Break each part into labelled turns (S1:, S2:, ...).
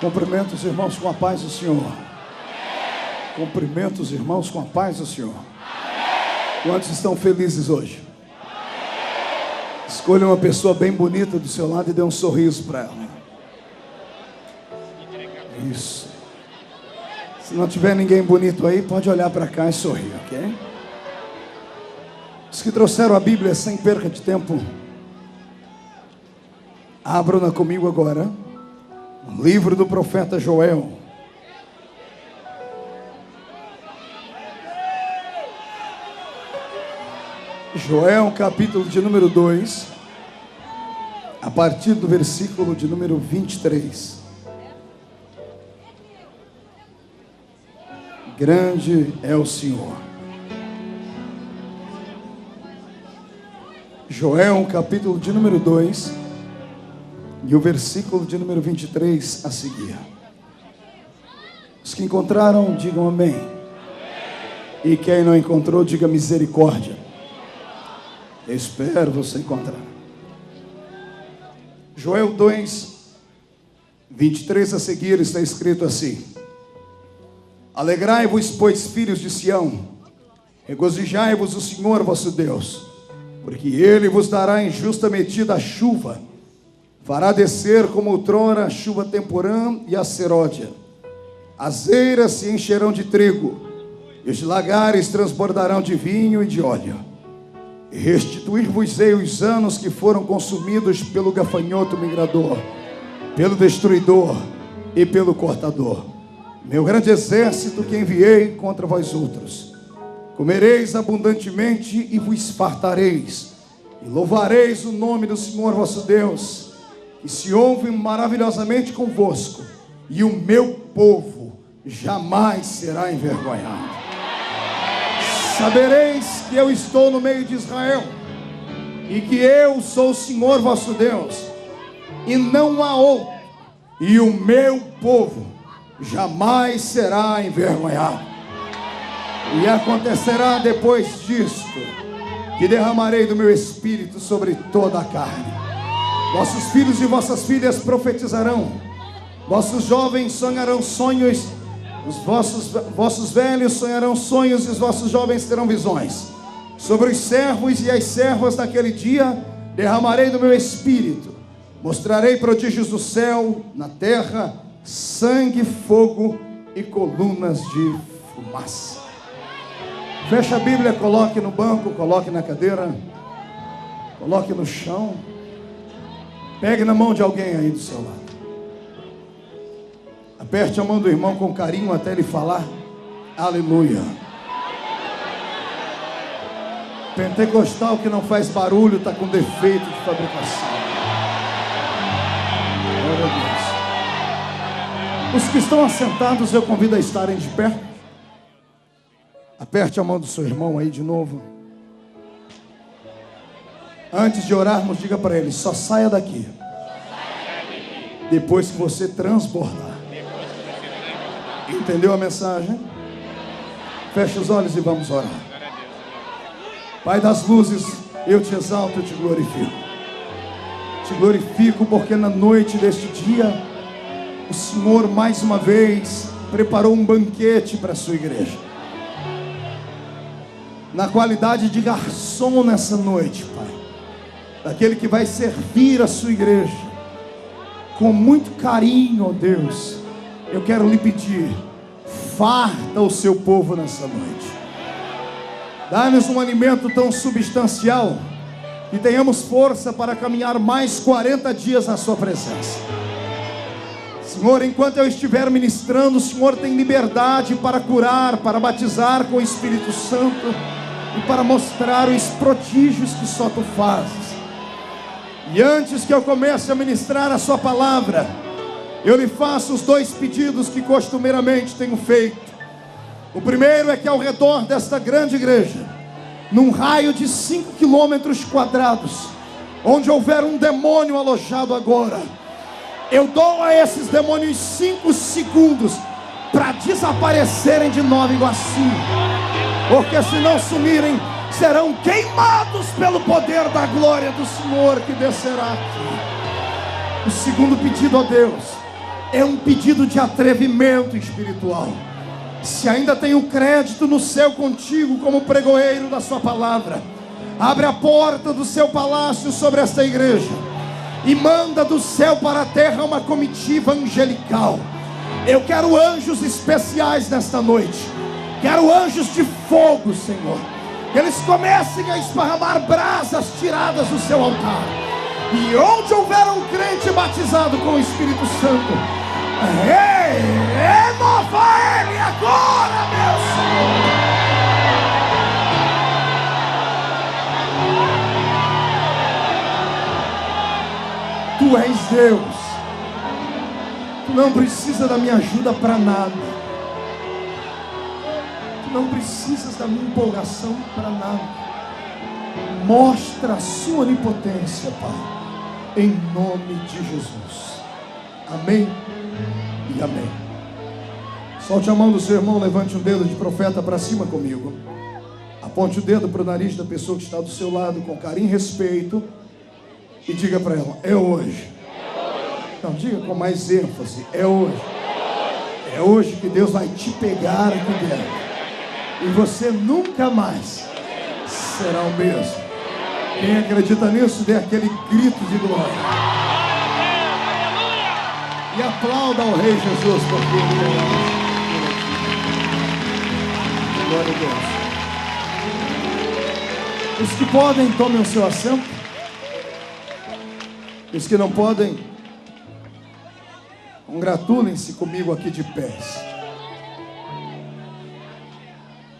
S1: Cumprimento os irmãos com a paz do Senhor. Cumprimento os irmãos com a paz do Senhor. Quantos estão felizes hoje? Escolha uma pessoa bem bonita do seu lado e dê um sorriso para ela. Isso. Se não tiver ninguém bonito aí, pode olhar para cá e sorrir, ok? Os que trouxeram a Bíblia sem perca de tempo, abram-na comigo agora. O livro do profeta Joel. Joel, capítulo de número 2, a partir do versículo de número 23. Grande é o Senhor. Joel, capítulo de número 2, e o versículo de número 23 a seguir. Os que encontraram, digam amém. E quem não encontrou, diga misericórdia. Eu espero você encontrar. Joel 2, 23 a seguir está escrito assim: Alegrai-vos, pois, filhos de Sião, regozijai-vos o Senhor vosso Deus, porque Ele vos dará em justa medida a chuva, fará descer como outrora a chuva temporã e a seródia. As eiras se encherão de trigo, e os lagares transbordarão de vinho e de óleo. E restituir-vos-ei os anos que foram consumidos pelo gafanhoto migrador, pelo destruidor e pelo cortador. Meu grande exército que enviei contra vós outros. Comereis abundantemente e vos fartareis, e louvareis o nome do Senhor vosso Deus, que se ouve maravilhosamente convosco, e o meu povo jamais será envergonhado. Sabereis que eu estou no meio de Israel, e que eu sou o Senhor vosso Deus, e não há outro, e o meu povo jamais será envergonhado. E acontecerá depois disto, que derramarei do meu espírito sobre toda a carne. Vossos filhos e vossas filhas profetizarão, vossos jovens sonharão sonhos, os vossos velhos sonharão sonhos, e os vossos jovens terão visões. Sobre os servos e as servas daquele dia derramarei do meu espírito, mostrarei prodígios do céu, na terra, sangue, fogo e colunas de fumaça. Feche a Bíblia, coloque no banco, coloque na cadeira, coloque no chão. Pegue na mão de alguém aí do seu lado. Aperte a mão do irmão com carinho até ele falar aleluia. Pentecostal que não faz barulho está com defeito de fabricação. Glória a Deus. Os que estão assentados eu convido a estarem de pé. Aperte a mão do seu irmão aí de novo. Antes de orarmos, diga para ele: só saia daqui depois que você transbordar. Entendeu a mensagem? Feche os olhos e vamos orar. Pai das luzes, eu te exalto, eu te glorifico. Te glorifico porque na noite deste dia o Senhor mais uma vez preparou um banquete para a sua igreja. Na qualidade de garçom nessa noite, Pai, daquele que vai servir a sua igreja com muito carinho, ó Deus, eu quero lhe pedir: farta o seu povo nessa noite. Dá-nos um alimento tão substancial que tenhamos força para caminhar mais 40 dias na sua presença. Senhor, enquanto eu estiver ministrando, o Senhor tem liberdade para curar, para batizar com o Espírito Santo e para mostrar os prodígios que só tu fazes. E antes que eu comece a ministrar a sua palavra, eu lhe faço os dois pedidos que costumeiramente tenho feito. O primeiro é que ao redor desta grande igreja, num raio de 5 quilômetros quadrados, onde houver um demônio alojado agora, eu dou a esses demônios 5 segundos para desaparecerem de Nova Iguaçu, porque se não sumirem, serão queimados pelo poder da glória do Senhor que descerá aqui. O segundo pedido a Deus É um pedido de atrevimento espiritual. Se ainda tenho crédito no céu contigo como pregoeiro da sua palavra, abre a porta do seu palácio sobre esta igreja e manda do céu para a terra uma comitiva angelical. Eu quero anjos especiais nesta noite. Quero anjos de fogo, Senhor. Que eles comecem a esparramar brasas tiradas do seu altar. E onde houver um crente batizado com o Espírito Santo, renova ele agora, meu Senhor. Tu és Deus. Tu não precisa da minha ajuda para nada. Tu não precisas da minha empolgação para nada. Mostra a sua onipotência, Pai, em nome de Jesus. Amém e amém. Solte a mão do seu irmão, levante um dedo de profeta para cima comigo. Aponte o dedo para o nariz da pessoa que está do seu lado com carinho e respeito e diga para ela: é hoje. Não, diga com mais ênfase: é hoje. É hoje que Deus vai te pegar aqui dentro e você nunca mais será o mesmo. Quem acredita nisso, dê aquele grito de glória e aplauda ao Rei Jesus, porque Ele é. Glória a Deus. Os que podem, tomem o seu assento. Os que não podem, congratulem-se comigo aqui de pés.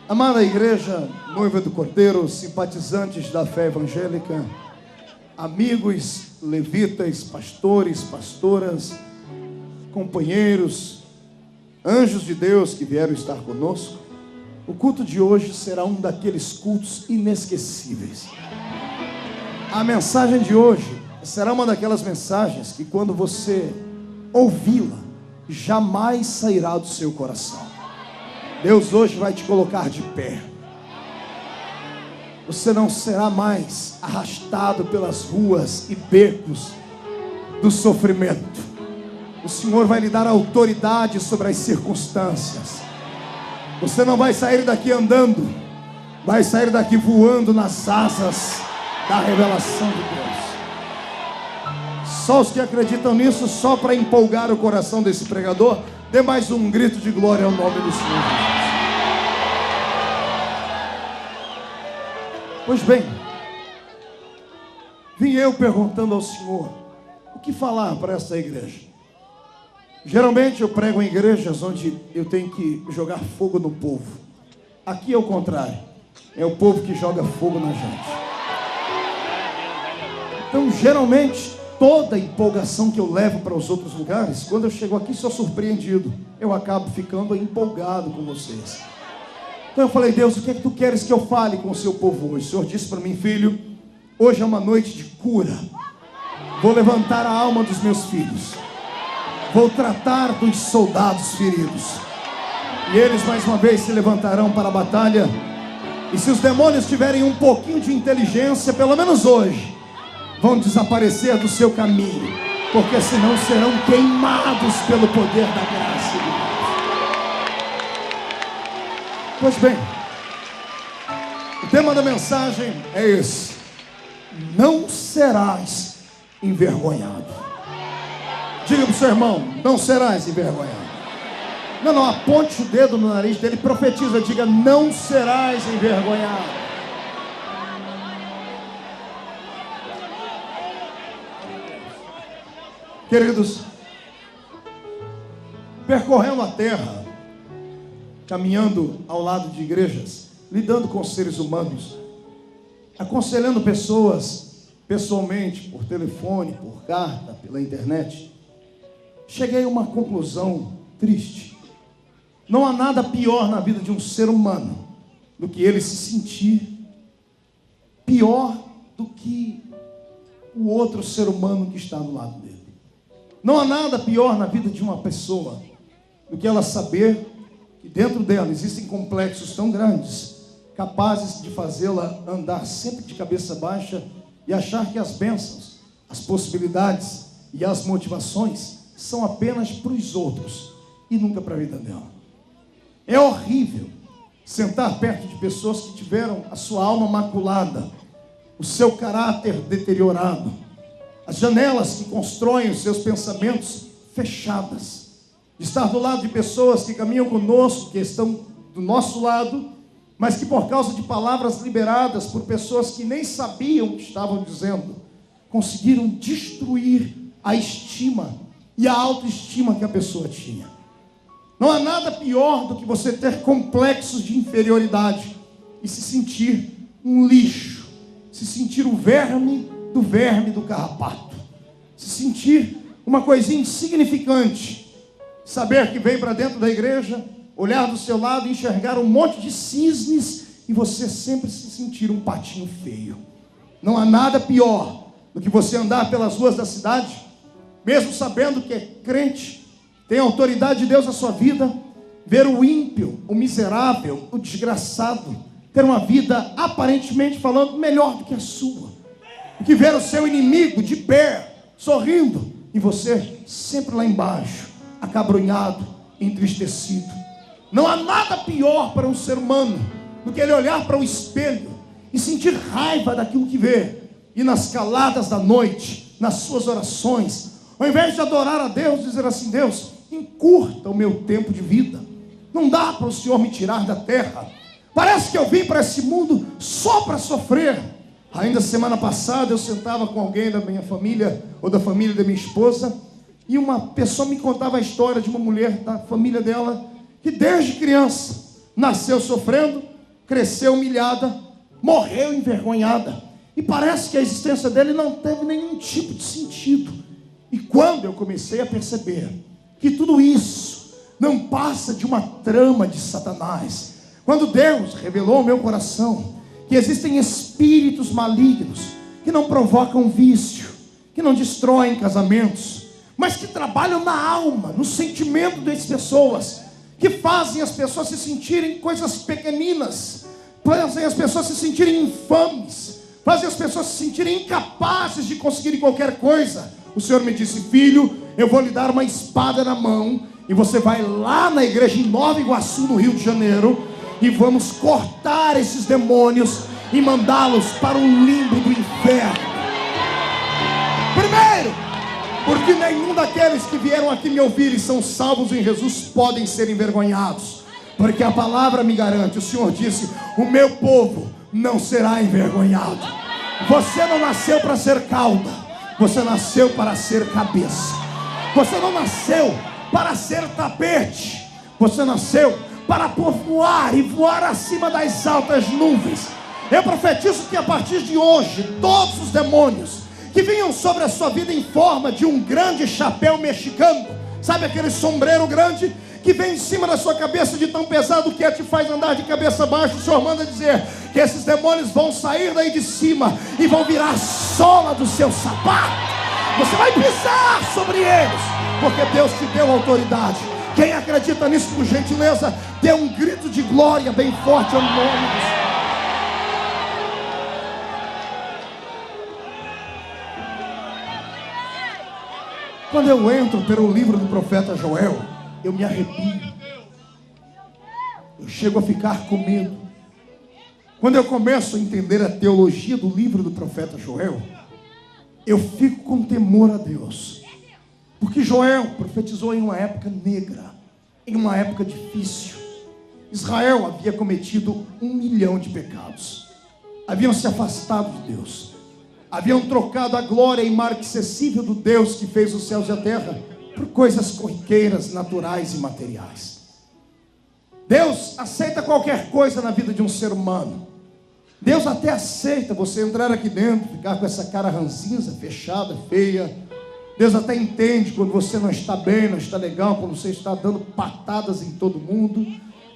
S1: Amada igreja, noiva do Cordeiro, simpatizantes da fé evangélica, amigos, levitas, pastores, pastoras, companheiros, anjos de Deus que vieram estar conosco, o culto de hoje será um daqueles cultos inesquecíveis. A mensagem de hoje será uma daquelas mensagens que, quando você ouvi-la, jamais sairá do seu coração. Deus hoje vai te colocar de pé. Você não será mais arrastado pelas ruas e becos do sofrimento. O Senhor vai lhe dar autoridade sobre as circunstâncias. Você não vai sair daqui andando, vai sair daqui voando nas asas da revelação de Deus. Só os que acreditam nisso, só para empolgar o coração desse pregador, dê mais um grito de glória ao nome do Senhor Jesus. Pois bem, vim eu perguntando ao Senhor o que falar para essa igreja. Geralmente eu prego em igrejas onde eu tenho que jogar fogo no povo. Aqui é o contrário, é o povo que joga fogo na gente. Então, geralmente, toda a empolgação que eu levo para os outros lugares, quando eu chego aqui sou surpreendido. Eu acabo ficando empolgado com vocês. Então eu falei: Deus, o que é que tu queres que eu fale com o seu povo hoje? O Senhor disse para mim: filho, hoje é uma noite de cura. Vou levantar a alma dos meus filhos. Vou tratar dos soldados feridos. E eles mais uma vez se levantarão para a batalha. E se os demônios tiverem um pouquinho de inteligência, pelo menos hoje, vão desaparecer do seu caminho, porque senão serão queimados pelo poder da graça de Deus. Pois bem, o tema da mensagem é esse: não serás envergonhado. Diga para o seu irmão: não serás envergonhado. Não, aponte o dedo no nariz dele, profetiza, diga: não serás envergonhado. Queridos, percorrendo a terra, caminhando ao lado de igrejas, lidando com seres humanos, aconselhando pessoas pessoalmente, por telefone, por carta, pela internet, cheguei a uma conclusão triste. Não há nada pior na vida de um ser humano do que ele se sentir pior do que o outro ser humano que está do lado dele. Não há nada pior na vida de uma pessoa do que ela saber que dentro dela existem complexos tão grandes, capazes de fazê-la andar sempre de cabeça baixa e achar que as bênçãos, as possibilidades e as motivações são apenas para os outros e nunca para a vida dela. É horrível sentar perto de pessoas que tiveram a sua alma maculada, o seu caráter deteriorado, as janelas que constroem os seus pensamentos fechadas. De estar do lado de pessoas que caminham conosco, que estão do nosso lado, mas que por causa de palavras liberadas por pessoas que nem sabiam o que estavam dizendo, conseguiram destruir a estima e a autoestima que a pessoa tinha. Não há nada pior do que você ter complexos de inferioridade e se sentir um lixo, se sentir o verme do carrapato, se sentir uma coisinha insignificante, saber que veio para dentro da igreja, olhar do seu lado e enxergar um monte de cisnes e você sempre se sentir um patinho feio. Não há nada pior do que você andar pelas ruas da cidade, mesmo sabendo que é crente, tem a autoridade de Deus na sua vida, ver o ímpio, o miserável, o desgraçado, ter uma vida aparentemente falando melhor do que a sua, do que ver o seu inimigo de pé, sorrindo, e você sempre lá embaixo, acabrunhado, entristecido. Não há nada pior para um ser humano do que ele olhar para o espelho e sentir raiva daquilo que vê, e nas caladas da noite, nas suas orações, ao invés de adorar a Deus, dizer assim: Deus, encurta o meu tempo de vida, não dá para o Senhor me tirar da terra, parece que eu vim para esse mundo só para sofrer. Ainda semana passada eu sentava com alguém da minha família, ou da família da minha esposa, e uma pessoa me contava a história de uma mulher da família dela, que desde criança, nasceu sofrendo, cresceu humilhada, morreu envergonhada, e parece que a existência dele não teve nenhum tipo de sentido. E quando eu comecei a perceber que tudo isso não passa de uma trama de Satanás, quando Deus revelou ao meu coração que existem espíritos malignos que não provocam vício, que não destroem casamentos, mas que trabalham na alma, no sentimento das pessoas, que fazem as pessoas se sentirem coisas pequeninas, fazem as pessoas se sentirem infames, fazem as pessoas se sentirem incapazes de conseguirem qualquer coisa. O Senhor me disse: filho, eu vou lhe dar uma espada na mão, e você vai lá na igreja em Nova Iguaçu, no Rio de Janeiro, e vamos cortar esses demônios e mandá-los para o limbo do inferno. Primeiro, porque nenhum daqueles que vieram aqui me ouvir e são salvos em Jesus podem ser envergonhados, porque a palavra me garante, o Senhor disse: o meu povo não será envergonhado. Você não nasceu para ser cauda, você nasceu para ser cabeça. Você não nasceu para ser tapete, você nasceu para voar e voar acima das altas nuvens. Eu profetizo que a partir de hoje, todos os demônios que vinham sobre a sua vida em forma de um grande chapéu mexicano, sabe aquele sombreiro grande que vem em cima da sua cabeça de tão pesado que te faz andar de cabeça baixa, o Senhor manda dizer que esses demônios vão sair daí de cima e vão virar a sola do seu sapato. Você vai pisar sobre eles, porque Deus te deu autoridade. Quem acredita nisso, por gentileza, dê um grito de glória bem forte ao nome do Senhor. Quando eu entro pelo livro do profeta Joel, eu me arrepio, eu chego a ficar com medo. Quando eu começo a entender a teologia do livro do profeta Joel, eu fico com temor a Deus, porque Joel profetizou em uma época negra, em uma época difícil. Israel havia cometido 1 milhão de pecados, haviam se afastado de Deus, haviam trocado a glória imarcessível do Deus que fez os céus e a terra por coisas corriqueiras, naturais e materiais. Deus aceita qualquer coisa na vida de um ser humano. Deus até aceita você entrar aqui dentro, ficar com essa cara ranzinza, fechada, feia. Deus até entende quando você não está bem, não está legal, quando você está dando patadas em todo mundo.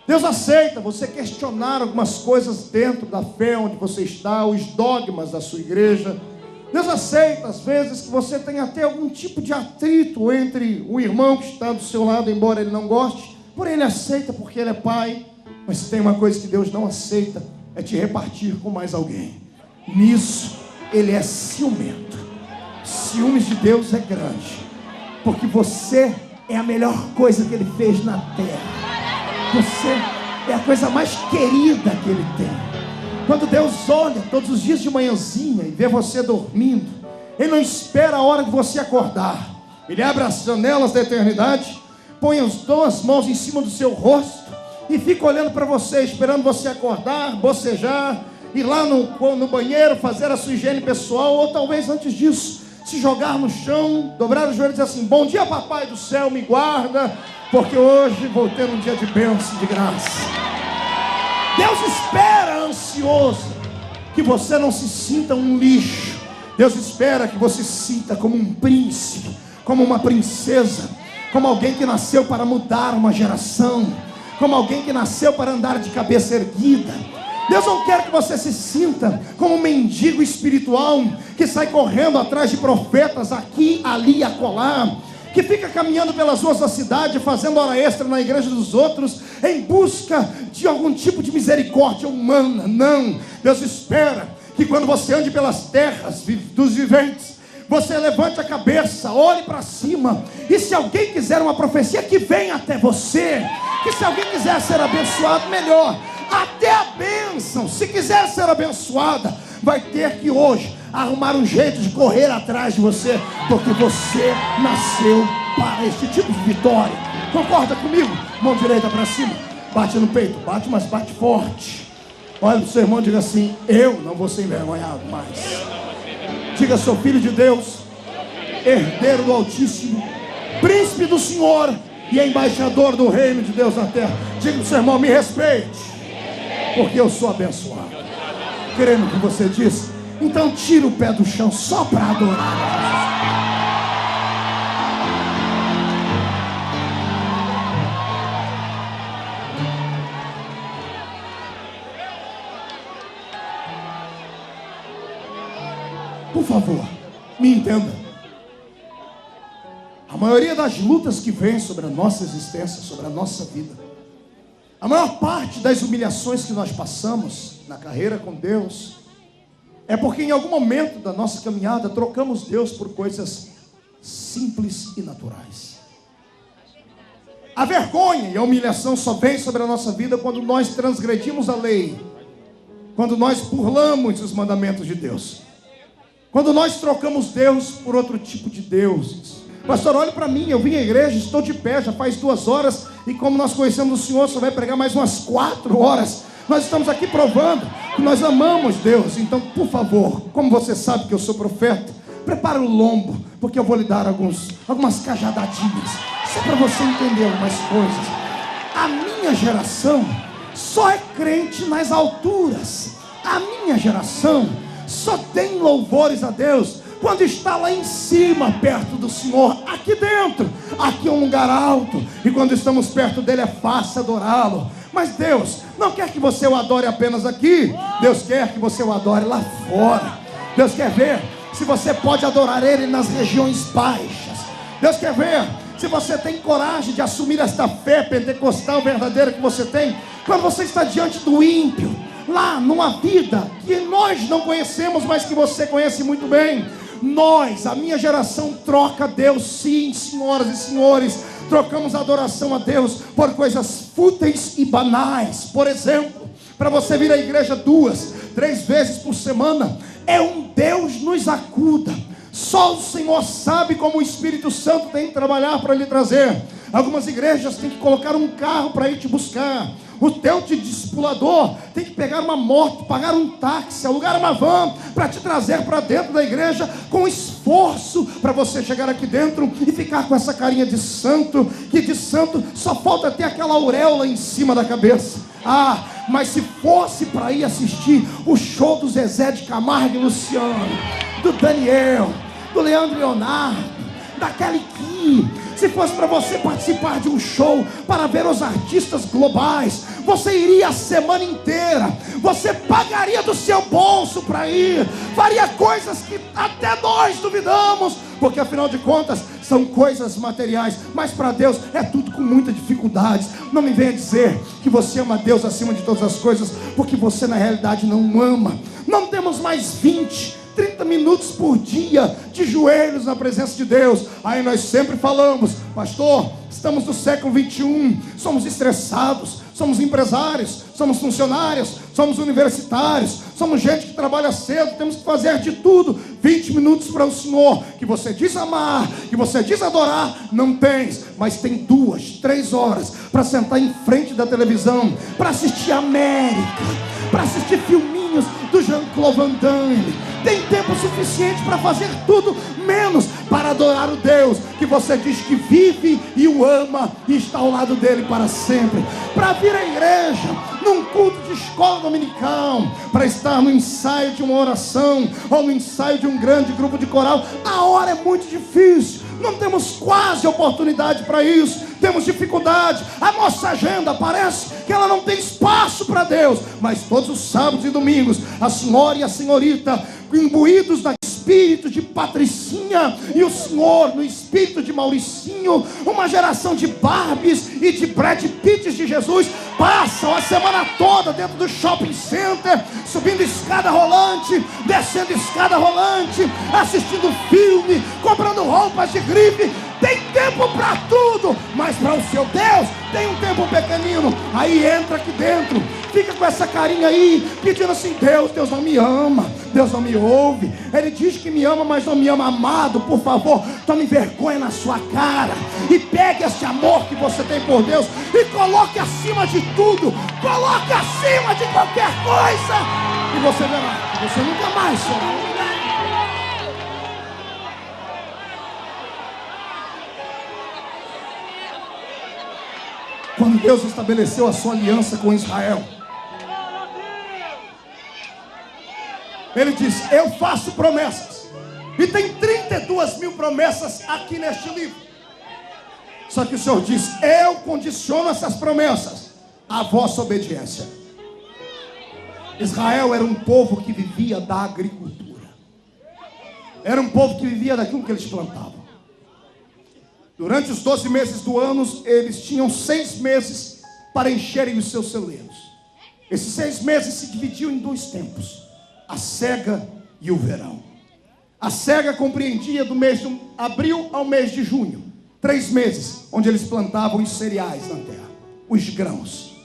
S1: Deus aceita você questionar algumas coisas dentro da fé onde você está, os dogmas da sua igreja. Deus aceita, às vezes, que você tenha até algum tipo de atrito entre o irmão que está do seu lado, embora ele não goste. Porém, ele aceita porque ele é pai. Mas tem uma coisa que Deus não aceita, é te repartir com mais alguém. Nisso, ele é ciumento. Ciúmes de Deus é grande. porque você é a melhor coisa que Ele fez na terra. Você é a coisa mais querida que Ele tem. Quando Deus olha todos os dias de manhãzinha e vê você dormindo, Ele não espera a hora de você acordar. Ele abre as janelas da eternidade, põe as duas mãos em cima do seu rosto e fica olhando para você, esperando você acordar, bocejar, ir lá no banheiro, fazer a sua higiene pessoal, ou talvez antes disso, se jogar no chão, dobrar os joelhos e dizer assim: bom dia, papai do céu, me guarda, porque hoje vou ter um dia de bênção e de graça. Deus espera ansioso que você não se sinta um lixo. Deus espera que você se sinta como um príncipe, como uma princesa, como alguém que nasceu para mudar uma geração, como alguém que nasceu para andar de cabeça erguida. Deus não quer que você se sinta como um mendigo espiritual que sai correndo atrás de profetas aqui, ali e acolá, que fica caminhando pelas ruas da cidade, fazendo hora extra na igreja dos outros, em busca de algum tipo de misericórdia humana. Não, Deus espera que quando você ande pelas terras dos viventes, você levante a cabeça, olhe para cima, e se alguém quiser uma profecia, que venha até você, que se alguém quiser ser abençoado, melhor, até a bênção, se quiser ser abençoada, vai ter que hoje arrumar um jeito de correr atrás de você, porque você nasceu para este tipo de vitória. Concorda comigo? Mão direita para cima, bate no peito, bate, mas bate forte. Olha para o seu irmão e diga assim: eu não vou ser envergonhado mais. Diga: sou filho de Deus, herdeiro do Altíssimo, príncipe do Senhor e embaixador do reino de Deus na terra. Diga para o seu irmão: me respeite, porque eu sou abençoado. Querendo que você diz, então tira o pé do chão só para adorar. Por favor, me entenda. A maioria das lutas que vem sobre a nossa existência, sobre a nossa vida, a maior parte das humilhações que nós passamos na carreira com Deus, é porque em algum momento da nossa caminhada trocamos Deus por coisas simples e naturais. A vergonha e a humilhação só vem sobre a nossa vida quando nós transgredimos a lei, quando nós burlamos os mandamentos de Deus, quando nós trocamos Deus por outro tipo de deuses. Pastor, olhe para mim, eu vim à igreja, estou de pé, já faz 2 horas, e como nós conhecemos o Senhor, só vai pregar mais umas 4 horas. Nós estamos aqui provando que nós amamos Deus. Então, por favor, como você sabe que eu sou profeta, prepare o lombo, porque eu vou lhe dar algumas cajadadinhas, só para você entender algumas coisas. A minha geração só é crente nas alturas. A minha geração só tem louvores a Deus quando está lá em cima, perto do Senhor. Aqui dentro, aqui é um lugar alto, e quando estamos perto dele é fácil adorá-lo. Mas Deus não quer que você o adore apenas aqui. Deus quer que você o adore lá fora. Deus quer ver se você pode adorar Ele nas regiões baixas. Deus quer ver se você tem coragem de assumir esta fé pentecostal verdadeira que você tem, quando você está diante do ímpio, lá numa vida que nós não conhecemos, mas que você conhece muito bem. Nós, a minha geração, troca Deus, sim, senhoras e senhores. Trocamos a adoração a Deus por coisas fúteis e banais. Por exemplo, para você vir à igreja 2, 3 vezes por semana, é um Deus nos acuda. Só o Senhor sabe como o Espírito Santo tem que trabalhar para lhe trazer. Algumas igrejas têm que colocar um carro para ir te buscar. O teu discipulador tem que pegar uma moto, pagar um táxi, alugar uma van para te trazer para dentro da igreja com esforço, para você chegar aqui dentro e ficar com essa carinha de santo, que de santo só falta ter aquela auréola em cima da cabeça. Ah, mas se fosse para ir assistir o show do Zezé de Camargo e Luciano, do Daniel, do Leandro Leonardo, da Kelly Key, se fosse para você participar de um show para ver os artistas globais, você iria a semana inteira, você pagaria do seu bolso para ir, faria coisas que até nós duvidamos, porque afinal de contas são coisas materiais, mas para Deus é tudo com muita dificuldade. Não me venha dizer que você ama Deus acima de todas as coisas, porque você na realidade não ama. Não temos mais 20, 30 minutos por dia de joelhos na presença de Deus. Aí nós sempre falamos: pastor, estamos no século 21, somos estressados, somos empresários, somos funcionários, somos universitários, somos gente que trabalha cedo, temos que fazer de tudo. 20 minutos para o Senhor, que você diz amar, que você diz adorar, não tens, mas tem 2, 3 horas para sentar em frente da televisão, para assistir América, para assistir filminhos do Jean-Claude Van Damme. Tem tempo suficiente para fazer tudo, menos para adorar o Deus que você diz que vive e o ama e está ao lado dele para sempre. Para vir à igreja, num culto de escola dominical, para estar no ensaio de uma oração ou no ensaio de um grande grupo de coral, a hora é muito difícil. Não temos quase oportunidade para isso, temos dificuldade. A nossa agenda parece que ela não tem espaço para Deus, mas todos os sábados e domingos, a senhora e a senhorita, imbuídos no espírito de Patricinha e o senhor no espírito de Mauricinho, uma geração de Barbies e de Brad Pitts de Jesus, passam a semana toda dentro do shopping center, subindo escada rolante, descendo escada rolante, assistindo filme, comprando roupas de grife. Tem tempo para tudo, mas para o seu Deus tem um tempo pequenino. Aí entra aqui dentro, fica com essa carinha aí, pedindo assim: Deus não me ama, Deus não me ouve. Ele diz que me ama, mas não me ama. Amado, por favor, tome vergonha na sua cara e pegue esse amor que você tem por Deus e coloque acima de tudo, coloque acima de qualquer coisa, e você verá que você nunca mais será. Quando Deus estabeleceu a sua aliança com Israel, Ele disse: eu faço promessas. E tem 32 mil promessas aqui neste livro. Só que o Senhor diz: eu condiciono essas promessas à vossa obediência. Israel era um povo que vivia da agricultura. Era um povo que vivia daquilo que eles plantavam. Durante os 12 meses do ano, eles tinham 6 meses para encherem os seus celeiros. Esses 6 meses se dividiam em 2 tempos: a cega e o verão. A cega compreendia do mês de abril ao mês de junho, 3 meses, onde eles plantavam os cereais na terra, os grãos.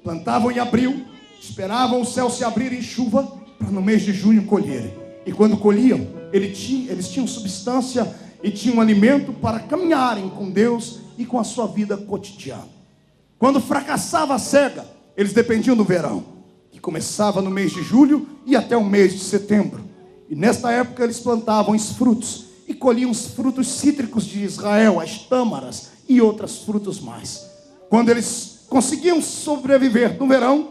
S1: Plantavam em abril, esperavam o céu se abrir em chuva, para no mês de junho colherem. E quando colhiam, eles tinham substância e tinham alimento para caminharem com Deus e com a sua vida cotidiana. Quando fracassava a cega, eles dependiam do verão, que começava no mês de julho e até o mês de setembro. E nesta época eles plantavam os frutos e colhiam os frutos cítricos de Israel, as tâmaras e outros frutos mais. Quando eles conseguiam sobreviver no verão,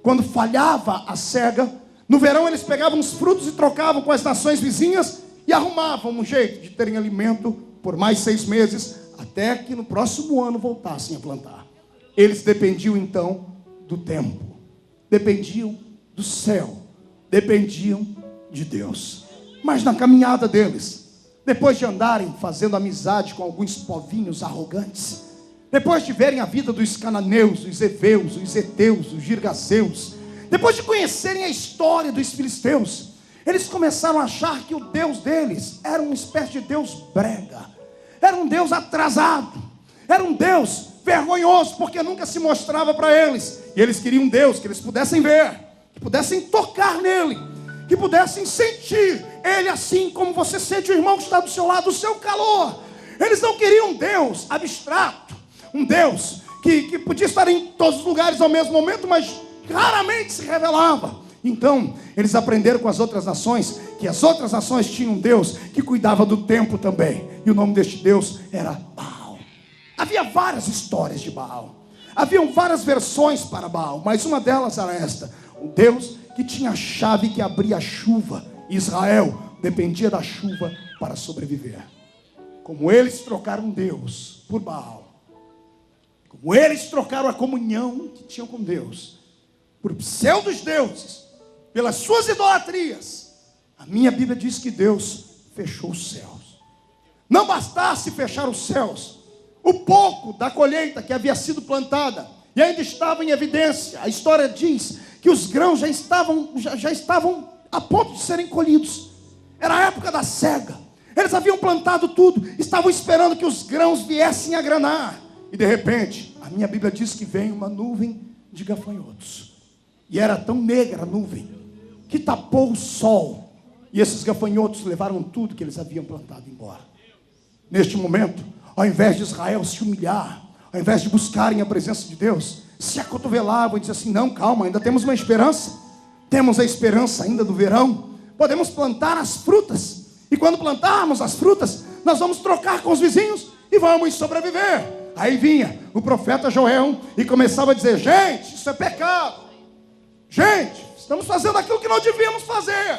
S1: quando falhava a cega, no verão eles pegavam os frutos e trocavam com as nações vizinhas e arrumavam um jeito de terem alimento por mais 6 meses, até que no próximo ano voltassem a plantar. Eles dependiam então do tempo, dependiam do céu, dependiam de Deus. Mas na caminhada deles, depois de andarem fazendo amizade com alguns povinhos arrogantes, depois de verem a vida dos cananeus, os heveus, os heteus, os girgazeus, depois de conhecerem a história dos filisteus, eles começaram a achar que o Deus deles era uma espécie de Deus brega, era um Deus atrasado, era um Deus vergonhoso, porque nunca se mostrava para eles. E eles queriam um Deus que eles pudessem ver, que pudessem tocar nele, que pudessem sentir ele assim como você sente o irmão que está do seu lado, o seu calor. Eles não queriam um Deus abstrato, um Deus que podia estar em todos os lugares ao mesmo momento, mas raramente se revelava. Então, eles aprenderam com as outras nações, que as outras nações tinham um Deus que cuidava do tempo também. E o nome deste Deus era Baal. Havia várias histórias de Baal. Haviam várias versões para Baal, mas uma delas era esta: um Deus que tinha a chave que abria a chuva. Israel dependia da chuva para sobreviver. Como eles trocaram Deus por Baal, como eles trocaram a comunhão que tinham com Deus por pseudos deuses, pelas suas idolatrias, a minha Bíblia diz que Deus fechou os céus. Não bastasse fechar os céus, o pouco da colheita que havia sido plantada e ainda estava em evidência. A história diz que os grãos já estavam a ponto de serem colhidos. Era a época da cega. Eles haviam plantado tudo, estavam esperando que os grãos viessem a granar. E de repente, a minha Bíblia diz que veio uma nuvem de gafanhotos. E era tão negra a nuvem que tapou o sol. E esses gafanhotos levaram tudo que eles haviam plantado embora. Neste momento, ao invés de Israel se humilhar, ao invés de buscarem a presença de Deus, se acotovelavam e diziam assim: não, calma, ainda temos uma esperança. Temos a esperança ainda do verão. Podemos plantar as frutas. E quando plantarmos as frutas, nós vamos trocar com os vizinhos e vamos sobreviver. Aí vinha o profeta Joel e começava a dizer: gente, isso é pecado. Gente, estamos fazendo aquilo que não devíamos fazer.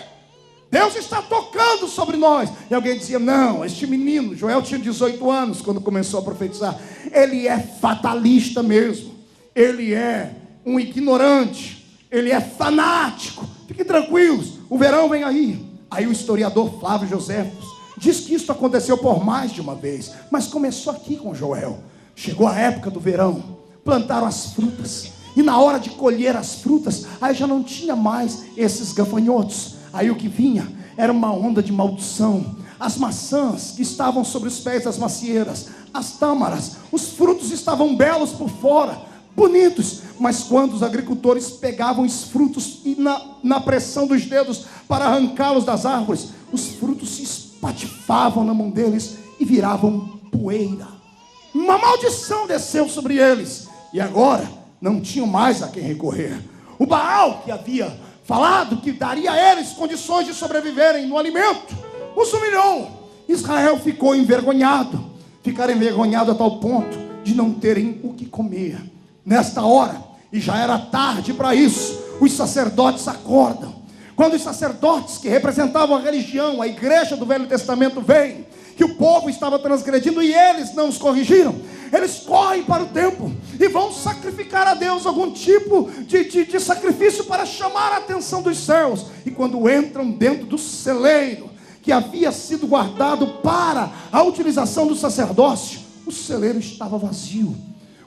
S1: Deus está tocando sobre nós. E alguém dizia: não, este menino, Joel tinha 18 anos quando começou a profetizar, ele é fatalista mesmo. Ele é um ignorante. Ele é fanático. Fiquem tranquilos, o verão vem aí. Aí o historiador Flávio Joséfos diz que isso aconteceu por mais de uma vez, mas começou aqui com Joel. Chegou a época do verão, plantaram as frutas, e na hora de colher as frutas, aí já não tinha mais esses gafanhotos. Aí o que vinha era uma onda de maldição. As maçãs que estavam sobre os pés das macieiras, as tâmaras, os frutos estavam belos por fora, bonitos, mas quando os agricultores pegavam os frutos e na pressão dos dedos para arrancá-los das árvores, os frutos se espatifavam na mão deles e viravam poeira. Uma maldição desceu sobre eles, e agora não tinham mais a quem recorrer. O Baal, que havia falado que daria a eles condições de sobreviverem no alimento, os humilhou. Israel ficou envergonhado. Ficaram envergonhados a tal ponto de não terem o que comer. Nesta hora, e já era tarde para isso, os sacerdotes acordam. Quando os sacerdotes que representavam a religião, a igreja do Velho Testamento, veem que o povo estava transgredindo e eles não os corrigiram, eles correm para o templo e vão sacrificar a Deus algum tipo de sacrifício para chamar a atenção dos céus. E quando entram dentro do celeiro que havia sido guardado para a utilização do sacerdócio, o celeiro estava vazio.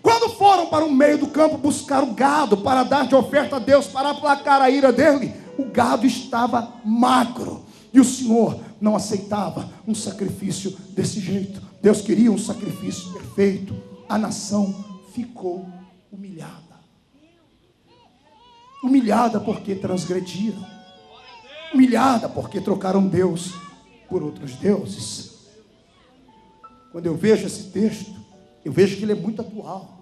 S1: Quando foram para o meio do campo buscar o gado para dar de oferta a Deus, para aplacar a ira dele, o gado estava magro. E o Senhor não aceitava um sacrifício desse jeito. Deus queria um sacrifício perfeito. A nação ficou humilhada. Humilhada porque transgrediram. Humilhada porque trocaram Deus por outros deuses. Quando eu vejo esse texto, eu vejo que ele é muito atual.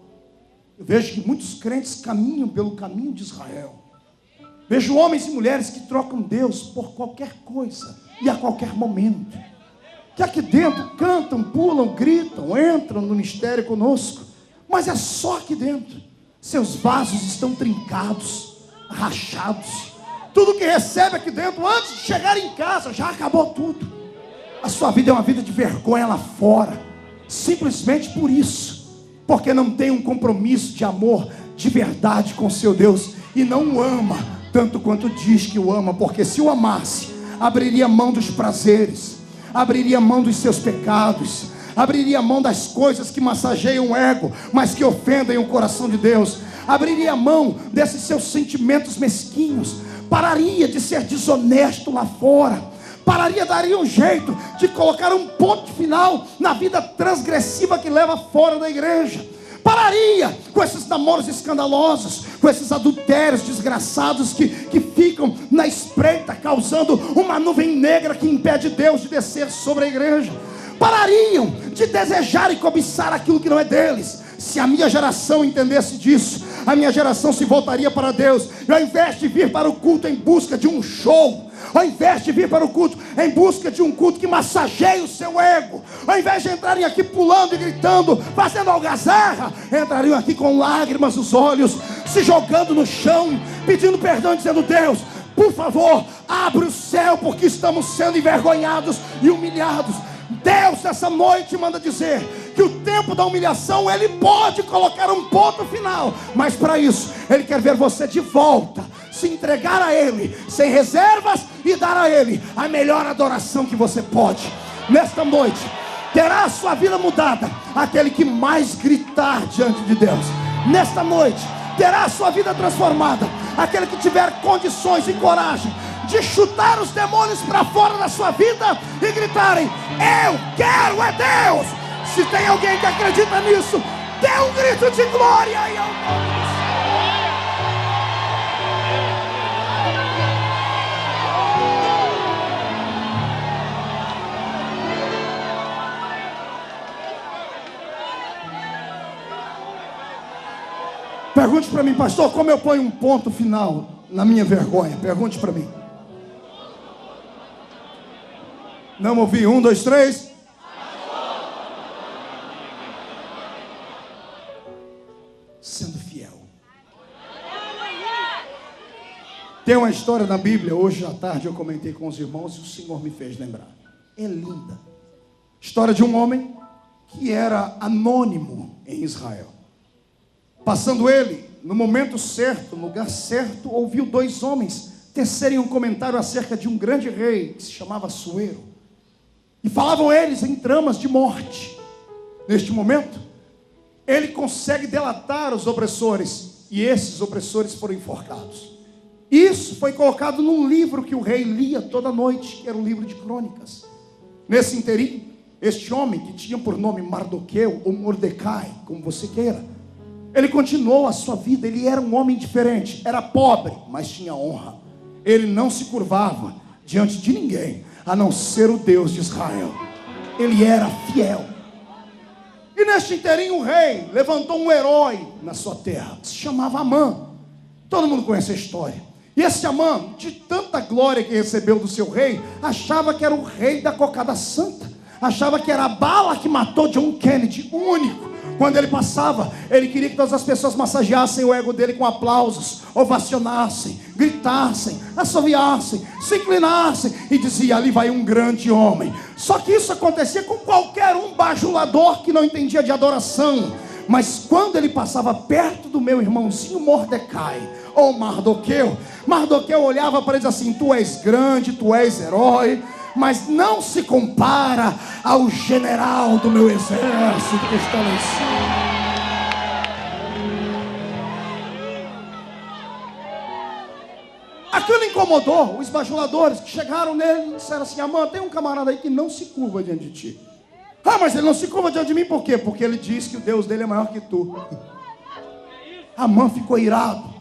S1: Eu vejo que muitos crentes caminham pelo caminho de Israel. Vejo homens e mulheres que trocam Deus por qualquer coisa e a qualquer momento. Que aqui dentro cantam, pulam, gritam, entram no ministério conosco, mas é só aqui dentro. Seus vasos estão trincados, rachados. Tudo que recebe aqui dentro, antes de chegar em casa, já acabou tudo. A sua vida é uma vida de vergonha lá fora, simplesmente por isso, porque não tem um compromisso de amor de verdade com seu Deus e não o ama tanto quanto diz que o ama, porque se o amasse, abriria mão dos prazeres, abriria mão dos seus pecados, abriria mão das coisas que massageiam o ego, mas que ofendem o coração de Deus, abriria mão desses seus sentimentos mesquinhos, pararia de ser desonesto lá fora, daria um jeito de colocar um ponto final na vida transgressiva que leva fora da igreja. Pararia com esses namoros escandalosos, com esses adultérios desgraçados que ficam na espreita, causando uma nuvem negra que impede Deus de descer sobre a igreja. Parariam de desejar e cobiçar aquilo que não é deles. Se a minha geração entendesse disso, a minha geração se voltaria para Deus. E ao invés de vir para o culto em busca de um show, ao invés de vir para o culto em busca de um culto que massageie o seu ego, ao invés de entrarem aqui pulando e gritando, fazendo algazarra, entrariam aqui com lágrimas nos olhos, se jogando no chão, pedindo perdão, dizendo: Deus, por favor, abre o céu, porque estamos sendo envergonhados e humilhados. Deus nessa noite manda dizer que o tempo da humilhação Ele pode colocar um ponto final, mas para isso Ele quer ver você de volta, se entregar a Ele sem reservas e dar a Ele a melhor adoração que você pode. Nesta noite terá a sua vida mudada aquele que mais gritar diante de Deus. Nesta noite terá a sua vida transformada aquele que tiver condições e coragem de chutar os demônios para fora da sua vida e gritarem: eu quero é Deus. Se tem alguém que acredita nisso, dê um grito de glória e ao nome do Senhor. Pergunte para mim, pastor, como eu ponho um ponto final na minha vergonha? Pergunte para mim. Não ouvi. 1, 2, 3. Sendo fiel. Tem uma história na Bíblia, hoje à tarde eu comentei com os irmãos e o Senhor me fez lembrar. É linda. História de um homem que era anônimo em Israel. Passando ele, no momento certo, no lugar certo, ouviu 2 homens tecerem um comentário acerca de um grande rei que se chamava Assuero. E falavam eles em tramas de morte. Neste momento, ele consegue delatar os opressores, e esses opressores foram enforcados. Isso foi colocado num livro que o rei lia toda noite, que era o livro de crônicas. Nesse inteirinho, este homem, que tinha por nome Mardoqueu, ou Mordecai, como você queira, ele continuou a sua vida. Ele era um homem diferente, era pobre, mas tinha honra. Ele não se curvava diante de ninguém, a não ser o Deus de Israel. Ele era fiel. E neste inteirinho o rei levantou um herói na sua terra, que se chamava Amã. Todo mundo conhece a história. E esse Amã, de tanta glória que recebeu do seu rei, achava que era o rei da cocada santa. Achava que era a bala que matou John Kennedy, o único. Quando ele passava, ele queria que todas as pessoas massageassem o ego dele com aplausos, ovacionassem, gritassem, assoviassem, se inclinassem e dizia: ali vai um grande homem. Só que isso acontecia com qualquer um bajulador que não entendia de adoração. Mas quando ele passava perto do meu irmãozinho Mordecai, ou Mardoqueu, Mardoqueu olhava para ele e dizia assim: tu és grande, tu és herói, mas não se compara ao general do meu exército que está lá em cima. Aquilo incomodou os bajuladores que chegaram nele e disseram assim: Amã, tem um camarada aí que não se curva diante de ti. Ah, mas ele não se curva diante de mim por quê? Porque ele diz que o Deus dele é maior que tu. Amã ficou irado.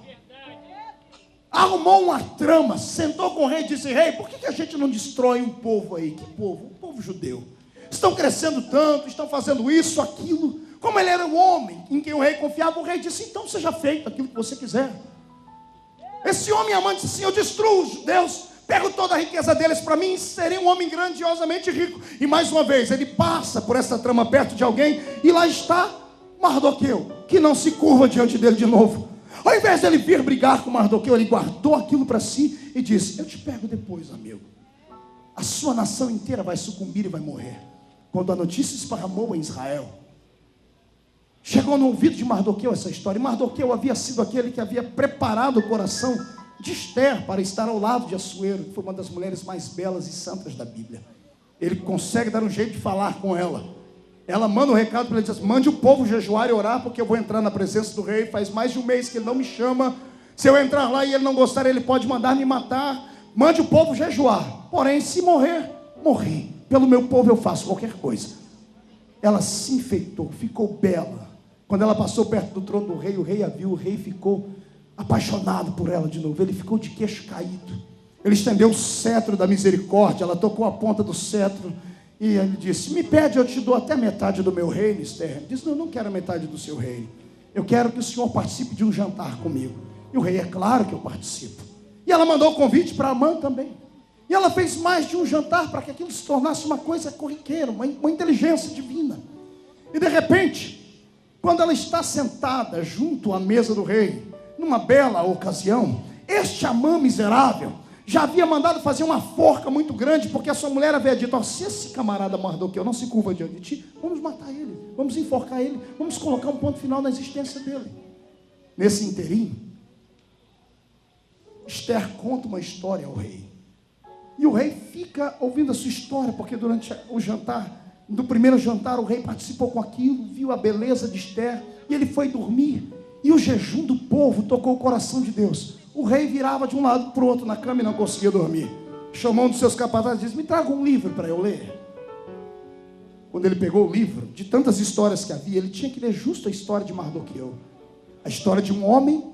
S1: Arrumou uma trama, sentou com o rei e disse: rei, por que a gente não destrói um povo aí? Que povo? Um povo judeu. Estão crescendo tanto, estão fazendo isso, aquilo. Como ele era um homem em quem o rei confiava, o rei disse: então seja feito aquilo que você quiser. Esse homem amante disse assim: eu destruo os judeus, pego toda a riqueza deles para mim e serei um homem grandiosamente rico. E mais uma vez, ele passa por essa trama perto de alguém e lá está Mardoqueu, que não se curva diante dele de novo. Ao invés de ele vir brigar com Mardoqueu, ele guardou aquilo para si e disse: eu te pego depois, amigo. A sua nação inteira vai sucumbir e vai morrer. Quando a notícia esparramou em Israel, chegou no ouvido de Mardoqueu essa história. E Mardoqueu havia sido aquele que havia preparado o coração de Esther para estar ao lado de Assuero, que foi uma das mulheres mais belas e santas da Bíblia. Ele consegue dar um jeito de falar com ela. Ela manda um recado para ele, diz: mande o povo jejuar e orar, porque eu vou entrar na presença do rei. Faz mais de um mês que ele não me chama. Se eu entrar lá e ele não gostar, ele pode mandar me matar. Mande o povo jejuar. Porém, se morrer, morri. Pelo meu povo eu faço qualquer coisa. Ela se enfeitou, ficou bela. Quando ela passou perto do trono do rei, o rei a viu. O rei ficou apaixonado por ela de novo. Ele ficou de queixo caído. Ele estendeu o cetro da misericórdia. Ela tocou a ponta do cetro e ele disse: me pede, eu te dou até metade do meu reino, Esther. Ele disse: não, eu não quero metade do seu reino. Eu quero que o senhor participe de um jantar comigo. E o rei: é claro que eu participo. E ela mandou o convite para Amã também. E ela fez mais de um jantar para que aquilo se tornasse uma coisa corriqueira, uma inteligência divina. E de repente, quando ela está sentada junto à mesa do rei, numa bela ocasião, este Amã miserável já havia mandado fazer uma forca muito grande, porque a sua mulher havia dito: oh, se esse camarada Mardoqueu não se curva diante de ti, vamos matar ele, vamos enforcar ele, vamos colocar um ponto final na existência dele. Nesse inteirinho, Esther conta uma história ao rei. E o rei fica ouvindo a sua história, porque durante o jantar, no primeiro jantar, o rei participou com aquilo, viu a beleza de Esther, e ele foi dormir. E o jejum do povo tocou o coração de Deus. o rei virava de um lado para o outro na cama e não conseguia dormir. Chamou um dos seus capatazes e disse: me traga um livro para eu ler. Quando ele pegou o livro, de tantas histórias que havia, ele tinha que ler justo a história de Mardoqueu. A história de um homem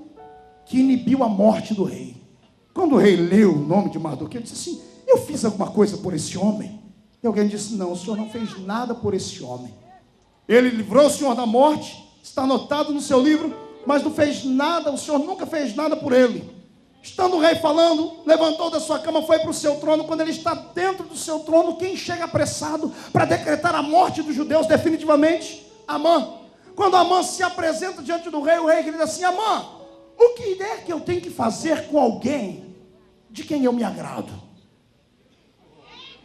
S1: que inibiu a morte do rei. Quando o rei leu o nome de Mardoqueu, ele disse assim: eu fiz alguma coisa por esse homem? E alguém disse: não, o senhor não fez nada por esse homem. Ele livrou o senhor da morte, está anotado no seu livro, mas não fez nada, o senhor nunca fez nada por ele. Estando o rei falando, levantou da sua cama, foi para o seu trono. Quando ele está dentro do seu trono, quem chega apressado para decretar a morte dos judeus definitivamente? Amã. Quando Amã se apresenta diante do rei, o rei grita assim: Amã, o que é que eu tenho que fazer com alguém de quem eu me agrado?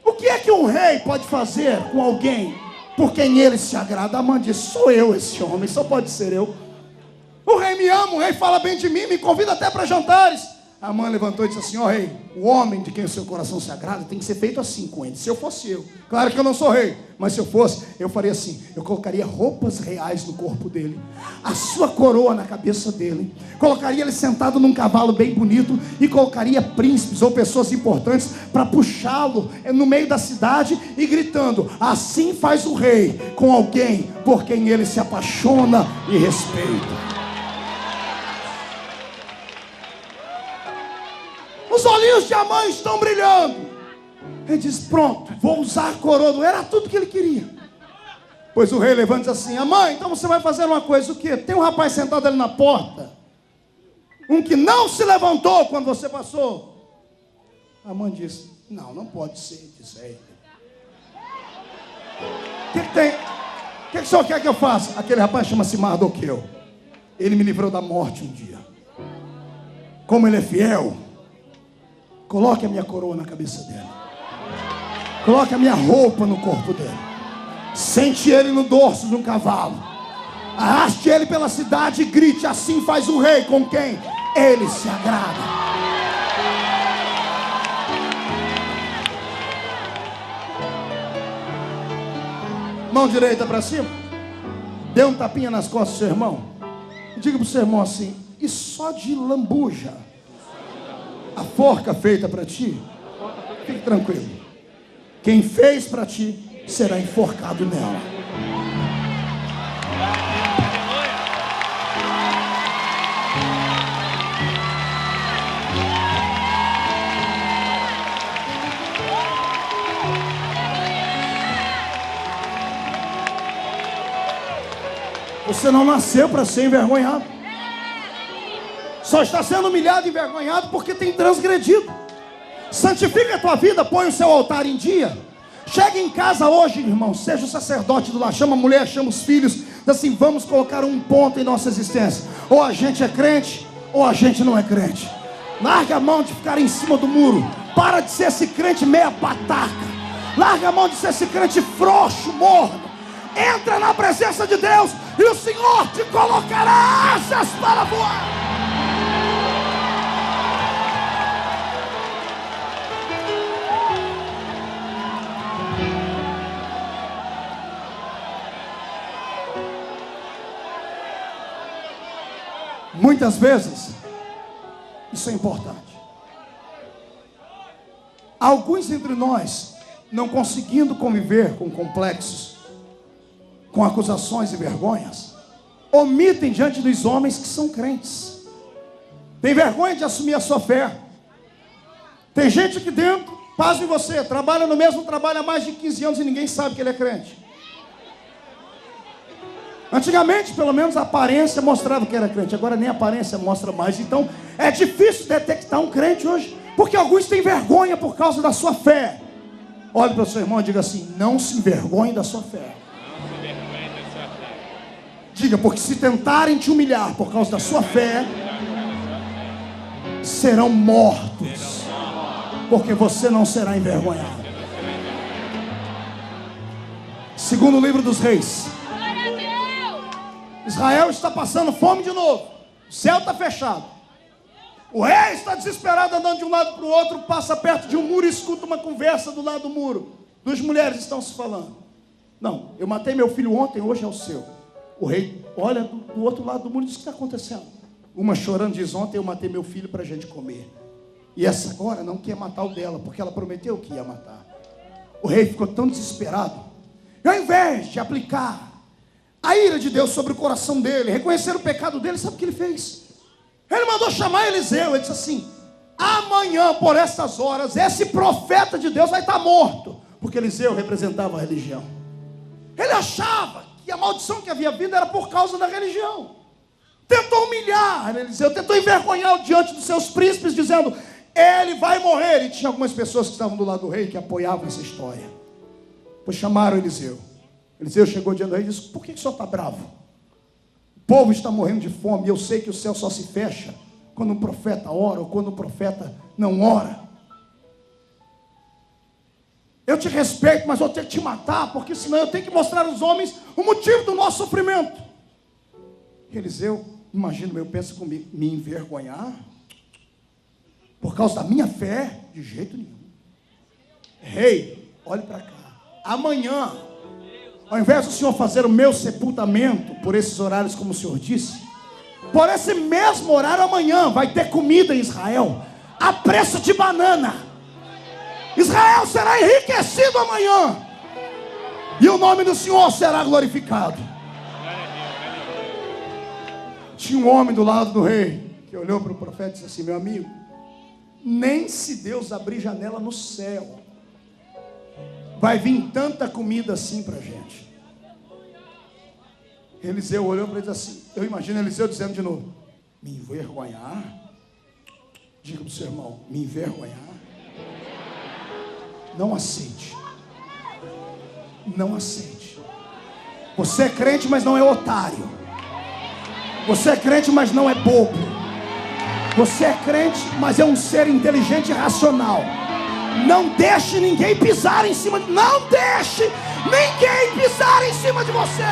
S1: O que é que um rei pode fazer com alguém por quem ele se agrada? Amã diz: sou eu esse homem, só pode ser eu. O rei me ama, o rei fala bem de mim, me convida até para jantares. Amã levantou e disse assim: ó rei, o homem de quem o seu coração se agrada tem que ser feito assim com ele. Se eu fosse eu, claro que eu não sou rei, mas se eu fosse, eu faria assim: eu colocaria roupas reais no corpo dele, a sua coroa na cabeça dele, colocaria ele sentado num cavalo bem bonito e colocaria príncipes ou pessoas importantes para puxá-lo no meio da cidade e gritando: assim faz o rei com alguém por quem ele se apaixona e respeita. Os olhinhos de Amã estão brilhando. Ele diz: pronto, vou usar a coroa. Era tudo que ele queria. Pois o rei levanta e diz assim: Amã, então você vai fazer uma coisa. O quê? Tem um rapaz sentado ali na porta, um que não se levantou quando você passou. Amã diz: não pode ser, diz ele. O que tem? O que o senhor quer que eu faça? Aquele rapaz chama-se Mardoqueu. Ele me livrou da morte um dia. Como ele é fiel, coloque a minha coroa na cabeça dele. Coloque a minha roupa no corpo dele. Sente ele no dorso de um cavalo. Arraste ele pela cidade e grite: assim faz o rei com quem ele se agrada. Mão direita para cima. Dê um tapinha nas costas do seu irmão. E diga para o seu irmão assim: e só de lambuja a forca feita para ti, fique tranquilo, quem fez para ti será enforcado nela. Você não nasceu para ser envergonhado. Só está sendo humilhado e envergonhado porque tem transgredido. Santifica a tua vida, põe o seu altar em dia. Chega em casa hoje, irmão, seja o sacerdote do lar, chama a mulher, chama os filhos, diz assim: vamos colocar um ponto em nossa existência. Ou a gente é crente, ou a gente não é crente. Larga a mão de ficar em cima do muro. Para de ser esse crente meia pataca. Larga a mão de ser esse crente frouxo, morno. Entra na presença de Deus e o Senhor te colocará asas para voar. Muitas vezes, isso é importante. Alguns entre nós, não conseguindo conviver com complexos, com acusações e vergonhas, omitem diante dos homens que são crentes. Tem vergonha de assumir a sua fé. Tem gente aqui dentro, pasme você, trabalha no mesmo trabalho há mais de 15 anos e ninguém sabe que ele é crente. Antigamente, pelo menos, a aparência mostrava que era crente. Agora nem a aparência mostra mais. Então, é difícil detectar um crente hoje, porque alguns têm vergonha por causa da sua fé. Olhe para o seu irmão e diga assim: não se envergonhe da sua fé. Diga: porque se tentarem te humilhar por causa da sua fé, serão mortos, porque você não será envergonhado. Segundo o livro dos Reis, Israel está passando fome de novo. O céu está fechado. O rei está desesperado, andando de um lado para o outro. Passa perto de um muro e escuta uma conversa do lado do muro. Duas mulheres estão se falando. Não, eu matei meu filho ontem, hoje é o seu. O rei olha do outro lado do muro e diz: o que está acontecendo? Uma chorando diz: ontem eu matei meu filho para a gente comer. E essa agora não quer matar o dela, porque ela prometeu que ia matar. O rei ficou tão desesperado. E ao invés de aplicar a ira de Deus sobre o coração dele, reconhecer o pecado dele, sabe o que ele fez? Ele mandou chamar Eliseu. Ele disse assim: amanhã, por estas horas, esse profeta de Deus vai estar morto. Porque Eliseu representava a religião. Ele achava que a maldição que havia vindo era por causa da religião. Tentou humilhar Eliseu, tentou envergonhar diante dos seus príncipes, dizendo: ele vai morrer. E tinha algumas pessoas que estavam do lado do rei que apoiavam essa história. Pois chamaram Eliseu. Eliseu chegou diante do rei e disse: por que o senhor está bravo? O povo está morrendo de fome, e eu sei que o céu só se fecha quando um profeta ora ou quando um profeta não ora. Eu te respeito, mas vou ter que te matar, porque senão eu tenho que mostrar aos homens o motivo do nosso sofrimento. Eliseu, imagina, eu penso comigo: me envergonhar? Por causa da minha fé? De jeito nenhum. Rei, olhe para cá. Amanhã, ao invés do senhor fazer o meu sepultamento por esses horários, como o senhor disse, por esse mesmo horário amanhã vai ter comida em Israel a preço de banana. Israel será enriquecido amanhã, e o nome do Senhor será glorificado. Tinha um homem do lado do rei que olhou para o profeta e disse assim: meu amigo, nem se Deus abrir janela no céu, vai vir tanta comida assim para a gente. Eliseu olhou para ele e disse assim, eu imagino Eliseu dizendo de novo: me envergonhar? Diga para o seu irmão: me envergonhar? Não aceite. Não aceite. Você é crente, mas não é otário. Você é crente, mas não é bobo. Você é crente, mas é um ser inteligente e racional. Não deixe ninguém pisar em cima de... Não deixe ninguém pisar em cima de você.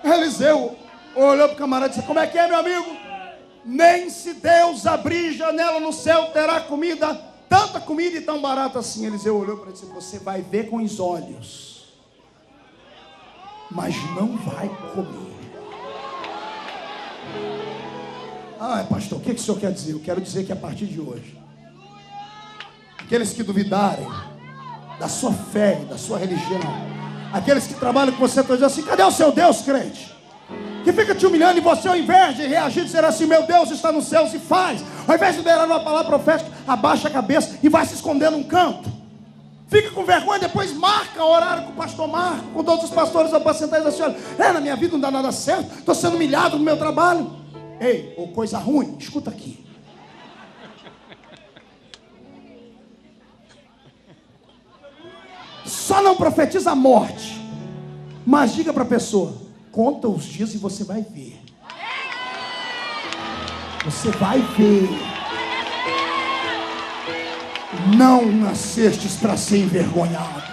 S1: Eliseu olhou para o camarada e disse: como é que é, meu amigo? Nem se Deus abrir janela no céu terá comida, tanta comida e tão barata assim. Eliseu olhou para ele e disse: você vai ver com os olhos, mas não vai comer. Ah, pastor, o que o senhor quer dizer? Eu quero dizer que a partir de hoje, aqueles que duvidarem da sua fé e da sua religião, aqueles que trabalham com você, estão dizendo assim: cadê o seu Deus, crente? Que fica te humilhando, e você, ao invés de reagir, dizer assim: meu Deus está nos céus, e faz. Ao invés de liberar uma palavra profética, abaixa a cabeça e vai se esconder num canto. Fica com vergonha, depois marca horário com o pastor Marco, com todos os pastores apacentados, e diz assim: olha, na minha vida não dá nada certo, estou sendo humilhado no meu trabalho. Ei, ou coisa ruim, escuta aqui. Só não profetiza a morte, mas diga para a pessoa: conta os dias e você vai ver. Você vai ver. Não nascestes para ser envergonhado.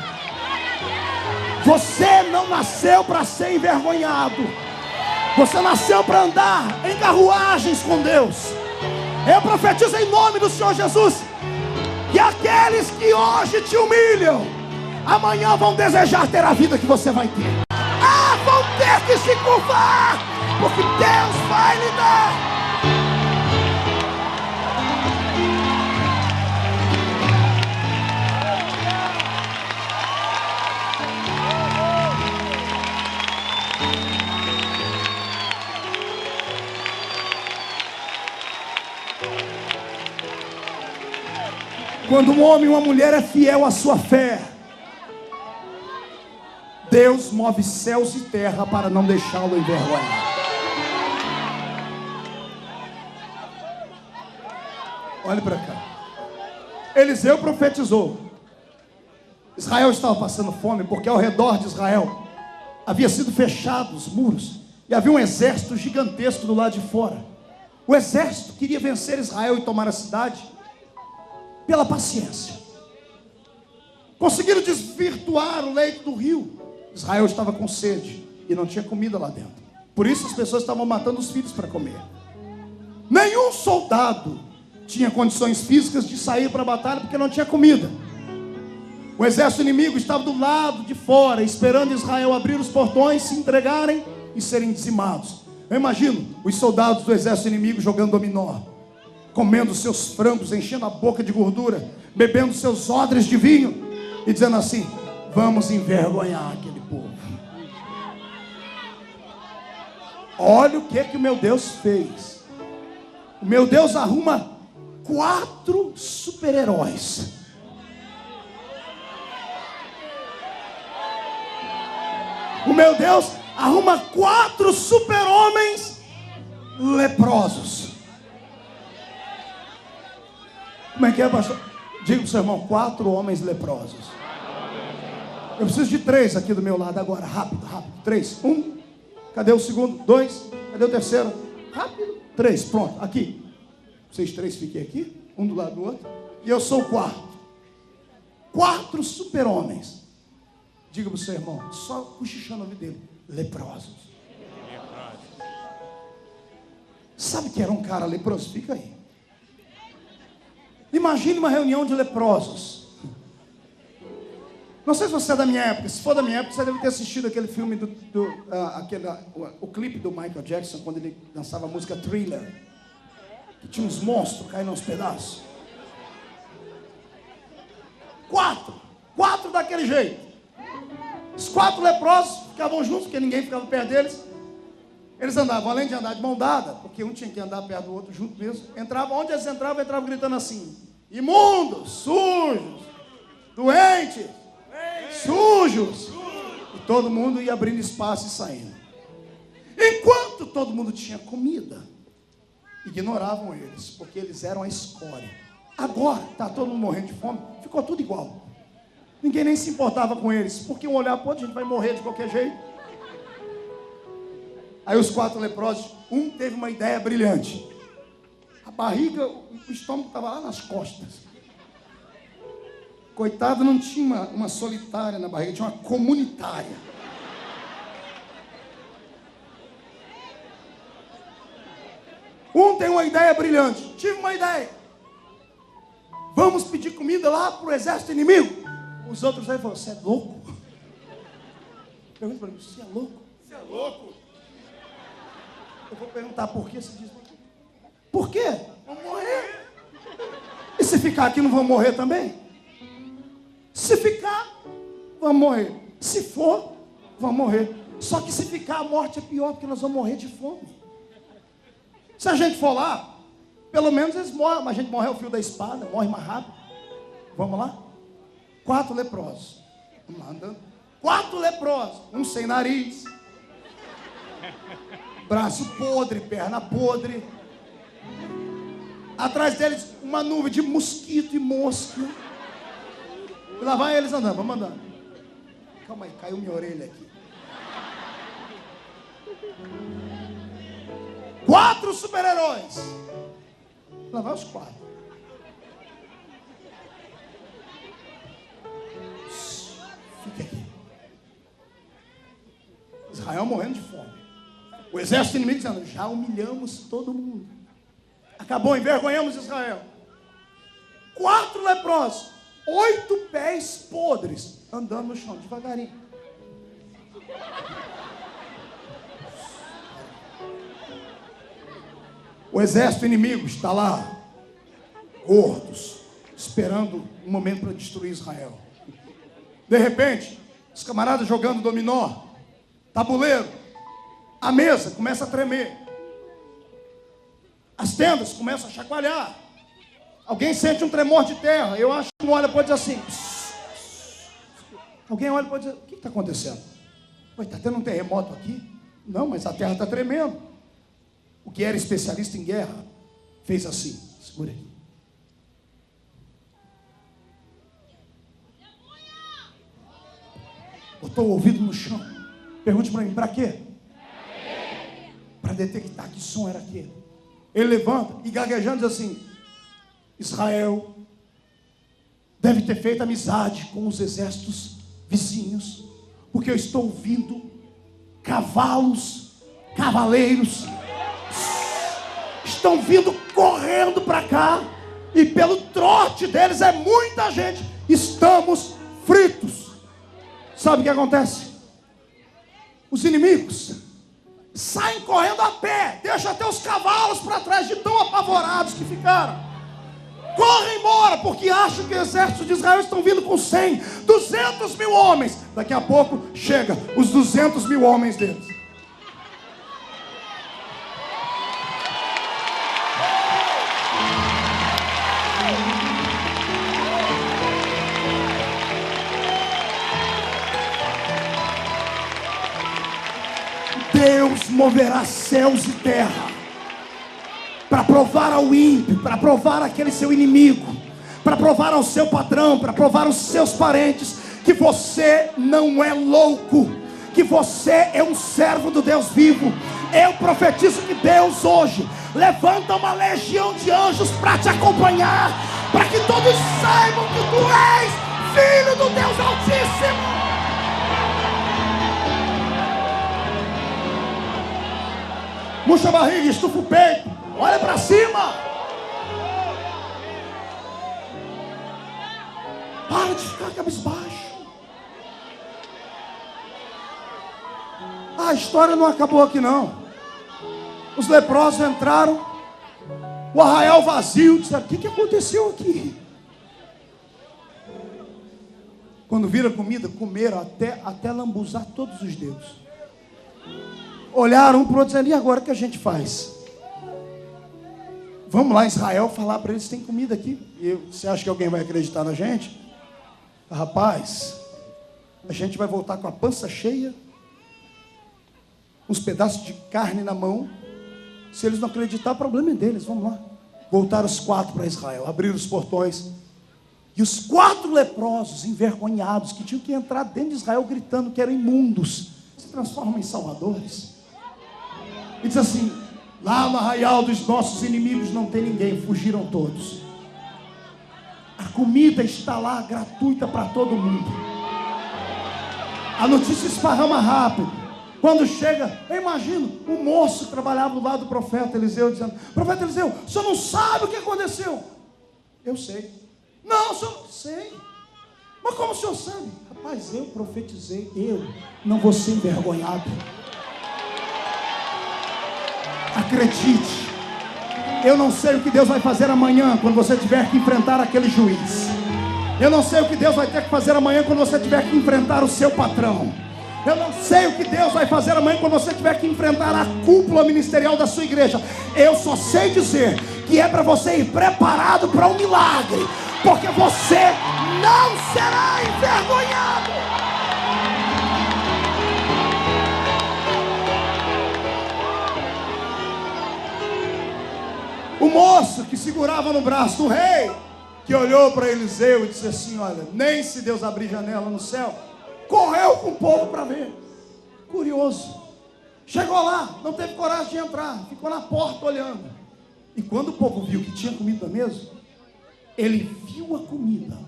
S1: Você não nasceu para ser envergonhado. Você nasceu para andar em carruagens com Deus. Eu profetizo em nome do Senhor Jesus que aqueles que hoje te humilham, amanhã vão desejar ter a vida que você vai ter. Vão ter que se curvar, porque Deus vai lhe dar. Quando um homem e uma mulher é fiel à sua fé, Deus move céus e terra para não deixá-lo envergonhar. Olhe para cá. Eliseu profetizou. Israel estava passando fome porque ao redor de Israel havia sido fechados os muros e havia um exército gigantesco do lado de fora. O exército queria vencer Israel e tomar a cidade pela paciência. Conseguiram desvirtuar o leito do rio. Israel estava com sede e não tinha comida lá dentro. Por isso as pessoas estavam matando os filhos para comer. Nenhum soldado tinha condições físicas de sair para a batalha porque não tinha comida. O exército inimigo estava do lado de fora, esperando Israel abrir os portões, se entregarem e serem dizimados. Eu imagino os soldados do exército inimigo jogando dominó, comendo seus frangos, enchendo a boca de gordura, bebendo seus odres de vinho e dizendo assim: vamos envergonhar aquele povo. Olha o que o meu Deus fez. O meu Deus arruma 4 super-heróis. O meu Deus arruma 4 super-homens leprosos. Como é que é, pastor? Diga para o seu irmão: 4 homens leprosos. Eu preciso de 3 aqui do meu lado agora. Rápido, rápido. 3, 1. Cadê o segundo? 2. Cadê o terceiro? Rápido. 3, pronto, aqui. Vocês 3 fiquem aqui, um do lado do outro. E eu sou o 4. 4 super-homens. Diga para o seu irmão, só cochichando o nome dele: leprosos. Sabe que era um cara leproso? Fica aí. Imagine uma reunião de leprosos. Não sei se você é da minha época. Se for da minha época, você deve ter assistido aquele filme o clipe do Michael Jackson, quando ele dançava a música Thriller, que tinha uns monstros caindo aos pedaços. 4 daquele jeito. Os 4 leprosos ficavam juntos, porque ninguém ficava perto deles. Eles andavam, além de andar de mão dada, porque um tinha que andar perto do outro junto mesmo. Onde eles entravam gritando assim: imundos, sujos, doentes, sujos. E todo mundo ia abrindo espaço e saindo. Enquanto todo mundo tinha comida, ignoravam eles, porque eles eram a escória. Agora, está todo mundo morrendo de fome, ficou tudo igual. Ninguém nem se importava com eles, porque um olhar para o outro: a gente vai morrer de qualquer jeito. Aí os 4 leprosos, um teve uma ideia brilhante. A barriga, o estômago estava lá nas costas. Coitado, não tinha uma solitária na barriga, tinha uma comunitária. Um tem uma ideia brilhante. Tive uma ideia. Vamos pedir comida lá para o exército inimigo. Os outros aí falaram: você é louco? Pergunta para mim: você é louco? Você é louco? Eu vou perguntar por que você diz: por quê? Vamos morrer. E se ficar aqui, não vamos morrer também? Se ficar, vamos morrer. Se for, vamos morrer. Só que se ficar, a morte é pior, porque nós vamos morrer de fome. Se a gente for lá, pelo menos eles morrem, mas a gente morre ao fio da espada, morre mais rápido. Vamos lá? 4 leprosos. Vamos lá, andando. 4 leprosos. Um sem nariz, braço podre, perna podre. Atrás deles, uma nuvem de mosquito e mosca. E lá vai eles andando, vamos andando. Calma aí, caiu minha orelha aqui. 4 super-heróis. Lá vai os 4. Fique aqui. Israel morrendo de fome. O exército inimigo dizendo: já humilhamos todo mundo. Acabou, envergonhamos Israel. 4 leprosos, 8 pés podres, andando no chão devagarinho. O exército inimigo está lá, gordos, esperando um momento para destruir Israel. De repente, os camaradas jogando dominó, tabuleiro, a mesa começa a tremer. As tendas começam a chacoalhar. Alguém sente um tremor de terra. Eu acho que um olha e pode dizer assim. Alguém olha e pode dizer: o que está acontecendo? Está tendo um terremoto aqui? Não, mas a terra está tremendo. O que era especialista em guerra fez assim: segura aí. Botou o ouvido no chão. Pergunte para mim: para quê? Para detectar que som era aquele. Ele levanta e gaguejando diz assim: Israel deve ter feito amizade com os exércitos vizinhos, porque eu estou ouvindo cavalos, cavaleiros estão vindo correndo para cá, e pelo trote deles é muita gente. Estamos fritos. Sabe o que acontece? Os inimigos saem correndo a pé, deixam até os cavalos para trás, de tão apavorados que ficaram. Correm embora, porque acham que o exército de Israel estão vindo com 100, 200 mil homens. Daqui a pouco chega os 200 mil homens deles. Deus moverá céus e terra para provar ao ímpio, para provar aquele seu inimigo, para provar ao seu patrão, para provar aos seus parentes que você não é louco, que você é um servo do Deus vivo. Eu profetizo que Deus hoje levanta uma legião de anjos para te acompanhar, para que todos saibam que tu és filho do Deus Altíssimo. Puxa a barriga, estufa o peito, olha para cima. Para de ficar cabisbaixo. A história não acabou aqui não. Os leprosos entraram, o arraial vazio, disseram: o que aconteceu aqui? Quando viram a comida, comeram até lambuzar todos os dedos. Olharam um para o outro dizendo: e agora o que a gente faz? Vamos lá em Israel falar para eles: tem comida aqui. Você acha que alguém vai acreditar na gente? Rapaz, a gente vai voltar com a pança cheia, uns pedaços de carne na mão. Se eles não acreditar, o problema é deles. Vamos lá. Voltaram os 4 para Israel, abriram os portões, e os 4 leprosos envergonhados, que tinham que entrar dentro de Israel gritando que eram imundos, se transformam em salvadores. E diz assim: lá no arraial dos nossos inimigos não tem ninguém, fugiram todos. A comida está lá gratuita para todo mundo. A notícia esparrama rápido. Quando chega, eu imagino o moço que trabalhava do lado do profeta Eliseu dizendo: profeta Eliseu, o senhor não sabe o que aconteceu? Eu sei. Não, o senhor não sei. Mas como o senhor sabe? Rapaz, eu profetizei, eu não vou ser envergonhado. Acredite, eu não sei o que Deus vai fazer amanhã quando você tiver que enfrentar aquele juiz. Eu não sei o que Deus vai ter que fazer amanhã quando você tiver que enfrentar o seu patrão. Eu não sei o que Deus vai fazer amanhã quando você tiver que enfrentar a cúpula ministerial da sua igreja. Eu só sei dizer que é para você ir preparado para um milagre, porque você não será envergonhado. O moço que segurava no braço do rei, que olhou para Eliseu e disse assim: olha, nem se Deus abrir janela no céu, correu com o povo para ver. Curioso. Chegou lá, não teve coragem de entrar, ficou na porta olhando. E quando o povo viu que tinha comida mesmo, ele viu a comida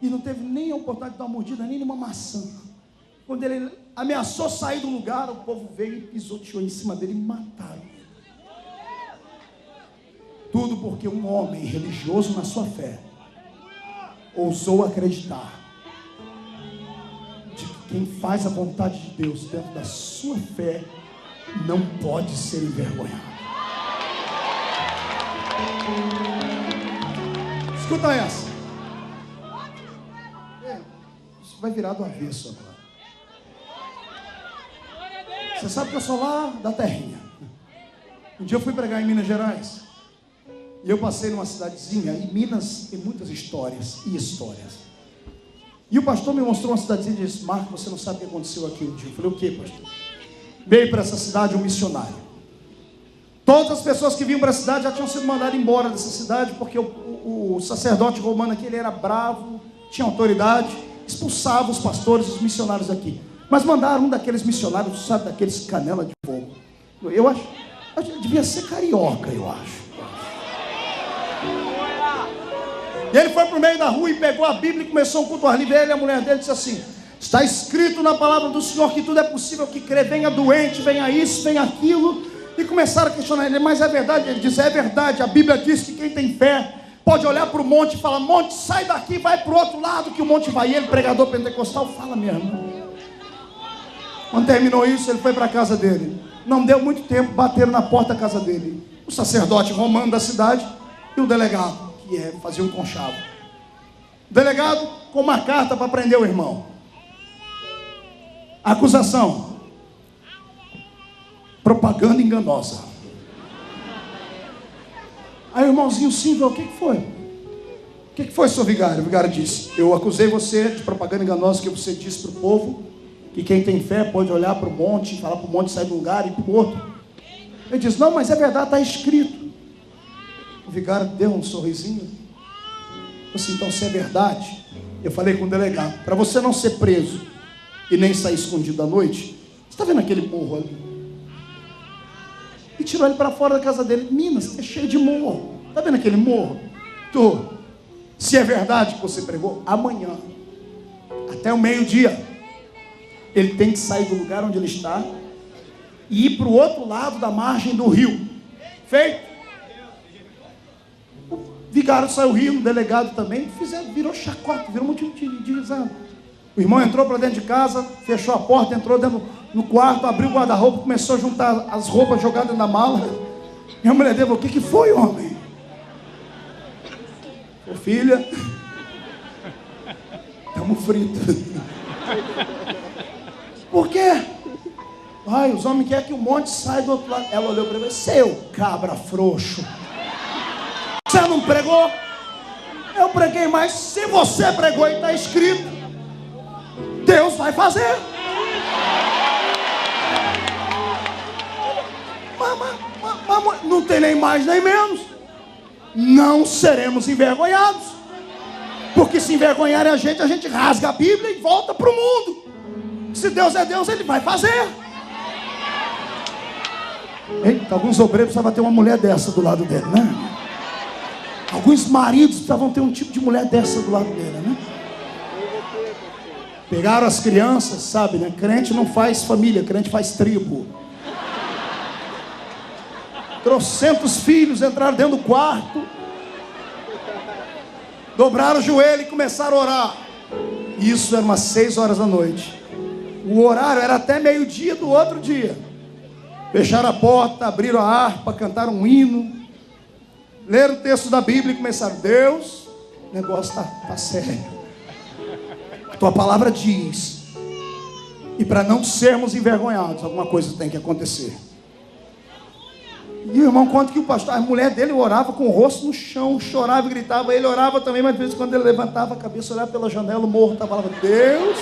S1: e não teve nem a oportunidade de dar uma mordida, nem numa maçã. Quando ele ameaçou sair do lugar, o povo veio e pisoteou em cima dele e mataram. Tudo porque um homem religioso na sua fé ousou acreditar de que quem faz a vontade de Deus dentro da sua fé não pode ser envergonhado. Escuta essa. Isso vai virar do avesso agora. Você sabe que eu sou lá da terrinha. Um dia eu fui pregar em Minas Gerais. E eu passei numa cidadezinha. Em Minas tem muitas histórias e histórias. E o pastor me mostrou uma cidadezinha e disse: Marco, você não sabe o que aconteceu aqui um dia. Eu falei: o que, pastor? Veio para essa cidade um missionário. Todas as pessoas que vinham para a cidade já tinham sido mandadas embora dessa cidade, porque o sacerdote romano aqui, ele era bravo, tinha autoridade, expulsava os pastores e os missionários daqui. Mas mandaram um daqueles missionários, sabe, daqueles canela de fogo. Eu acho que devia ser carioca, eu acho. E ele foi para o meio da rua e pegou a Bíblia e começou um culto ao ar livre. Ele e a mulher dele disse assim: está escrito na palavra do Senhor que tudo é possível que crê, venha doente, venha isso, venha aquilo. E começaram a questionar ele: mas é verdade? Ele disse: é verdade, a Bíblia diz que quem tem fé pode olhar para o monte e falar: monte, sai daqui, vai para o outro lado que o monte vai. E ele, pregador pentecostal, fala mesmo. Quando terminou isso, ele foi para a casa dele. Não deu muito tempo, bateram na porta da casa dele. O sacerdote romano da cidade e o delegado, que fazia um conchavo. O delegado com uma carta para prender o irmão. Acusação: propaganda enganosa. Aí o irmãozinho sim falou: o que foi? O que foi, seu vigário? O vigário disse: eu acusei você de propaganda enganosa, que você disse para o povo que quem tem fé pode olhar para o monte, falar para o monte sair do lugar e para o outro. Ele disse: não, mas é verdade, está escrito. O vigário deu um sorrisinho. Assim: então, se é verdade, eu falei com o delegado, para você não ser preso e nem sair escondido à noite, você está vendo aquele morro ali? E tirou ele para fora da casa dele. Minas, é cheio de morro. Está vendo aquele morro? Se é verdade que você pregou, amanhã, até o meio-dia, ele tem que sair do lugar onde ele está e ir para o outro lado da margem do rio. Feito? O vigário saiu rindo, o delegado também, virou chacota, virou motivo de risada. O irmão entrou para dentro de casa, fechou a porta, entrou dentro no quarto, abriu o guarda-roupa, começou a juntar as roupas jogadas na mala. E a mulher dele falou: o que foi, homem? Ô, filha, estamos fritos. Por quê? Ai, os homens querem que o monte saia do outro lado. Ela olhou para ele: seu cabra frouxo, você não pregou? Eu preguei, mas se você pregou e está escrito, Deus vai fazer. Mas não tem nem mais nem menos. Não seremos envergonhados, porque se envergonharem a gente rasga a Bíblia e volta para o mundo. Se Deus é Deus, Ele vai fazer. Eita, alguns obreiros precisavam ter uma mulher dessa do lado dele, né? Alguns maridos precisavam ter um tipo de mulher dessa do lado dele, né? Pegaram as crianças, sabe, né? Crente não faz família, crente faz tribo. Trocentos filhos entraram dentro do quarto, dobraram o joelho e começaram a orar. Isso era umas 6 horas da noite. O horário era até meio-dia do outro dia. Fecharam a porta, abriram a harpa, cantaram um hino, leram o texto da Bíblia e começaram: Deus, o negócio está sério. A tua palavra diz, e para não sermos envergonhados, alguma coisa tem que acontecer. E o irmão conta que o pastor, a mulher dele orava com o rosto no chão, chorava e gritava. Ele orava também, mas de vez em quando ele levantava a cabeça, olhava pela janela, o morro estava lá: Deus.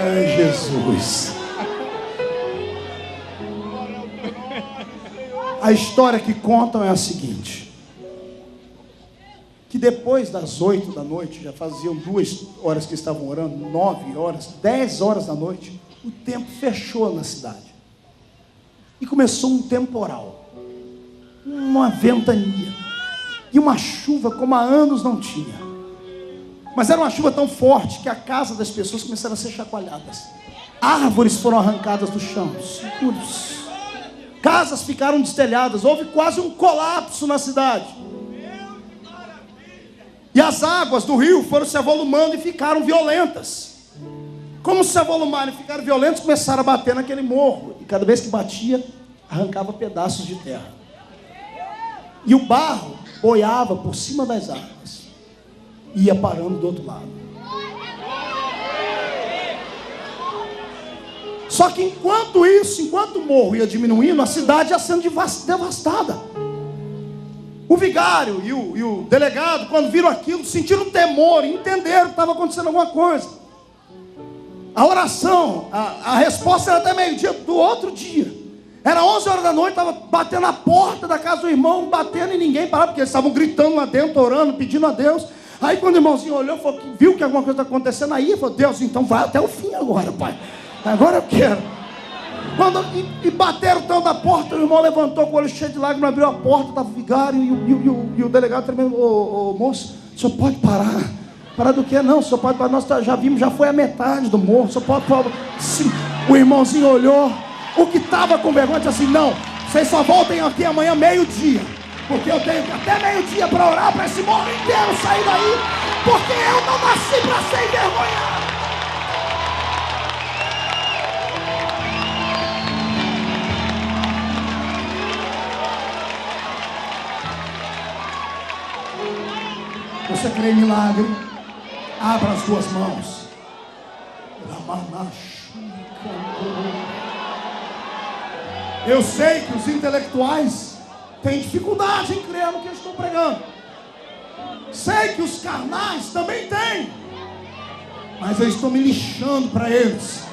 S1: Ai, Jesus. A história que contam é a seguinte: que depois das 8 da noite, já faziam 2 horas que estavam orando, 9 horas, 10 horas da noite, o tempo fechou na cidade. E começou um temporal, uma ventania, e uma chuva como há anos não tinha. Mas era uma chuva tão forte que a casa das pessoas começaram a ser chacoalhadas. Árvores foram arrancadas do chão, seguros. Casas ficaram destelhadas, houve quase um colapso na cidade. E as águas do rio foram se avolumando e ficaram violentas. Como se avolumaram e ficaram violentas, começaram a bater naquele morro. E cada vez que batia, arrancava pedaços de terra. E o barro boiava por cima das águas. E ia parando do outro lado. Só que enquanto isso, enquanto o morro ia diminuindo, a cidade ia sendo devastada. O vigário e o delegado, quando viram aquilo, sentiram temor, entenderam que estava acontecendo alguma coisa. A oração, a resposta era até meio-dia do outro dia. Era 11 horas da noite, estava batendo na porta da casa do irmão, batendo e ninguém parava, porque eles estavam gritando lá dentro, orando, pedindo a Deus. Aí quando o irmãozinho olhou, falou, viu que alguma coisa está acontecendo aí, falou: Deus, então vai até o fim agora, pai. Agora eu quero. E bateram tanto na porta, o irmão levantou com o olho cheio de lágrimas, abriu a porta, estava o vigário e o delegado tremendo: ô moço, o senhor pode parar? Para do que? Não, só pode, nós já vimos, já foi a metade do morro. Só pode. O irmãozinho olhou, o que estava com vergonha disse assim: não, vocês só voltem aqui amanhã meio-dia, porque eu tenho até meio-dia para orar para esse morro inteiro sair daí, porque eu não nasci para ser envergonhado. Você crê em milagre? Abra as duas mãos. Eu sei que os intelectuais têm dificuldade em crer no que eu estou pregando. Sei que os carnais também têm. Mas eu estou me lixando para eles.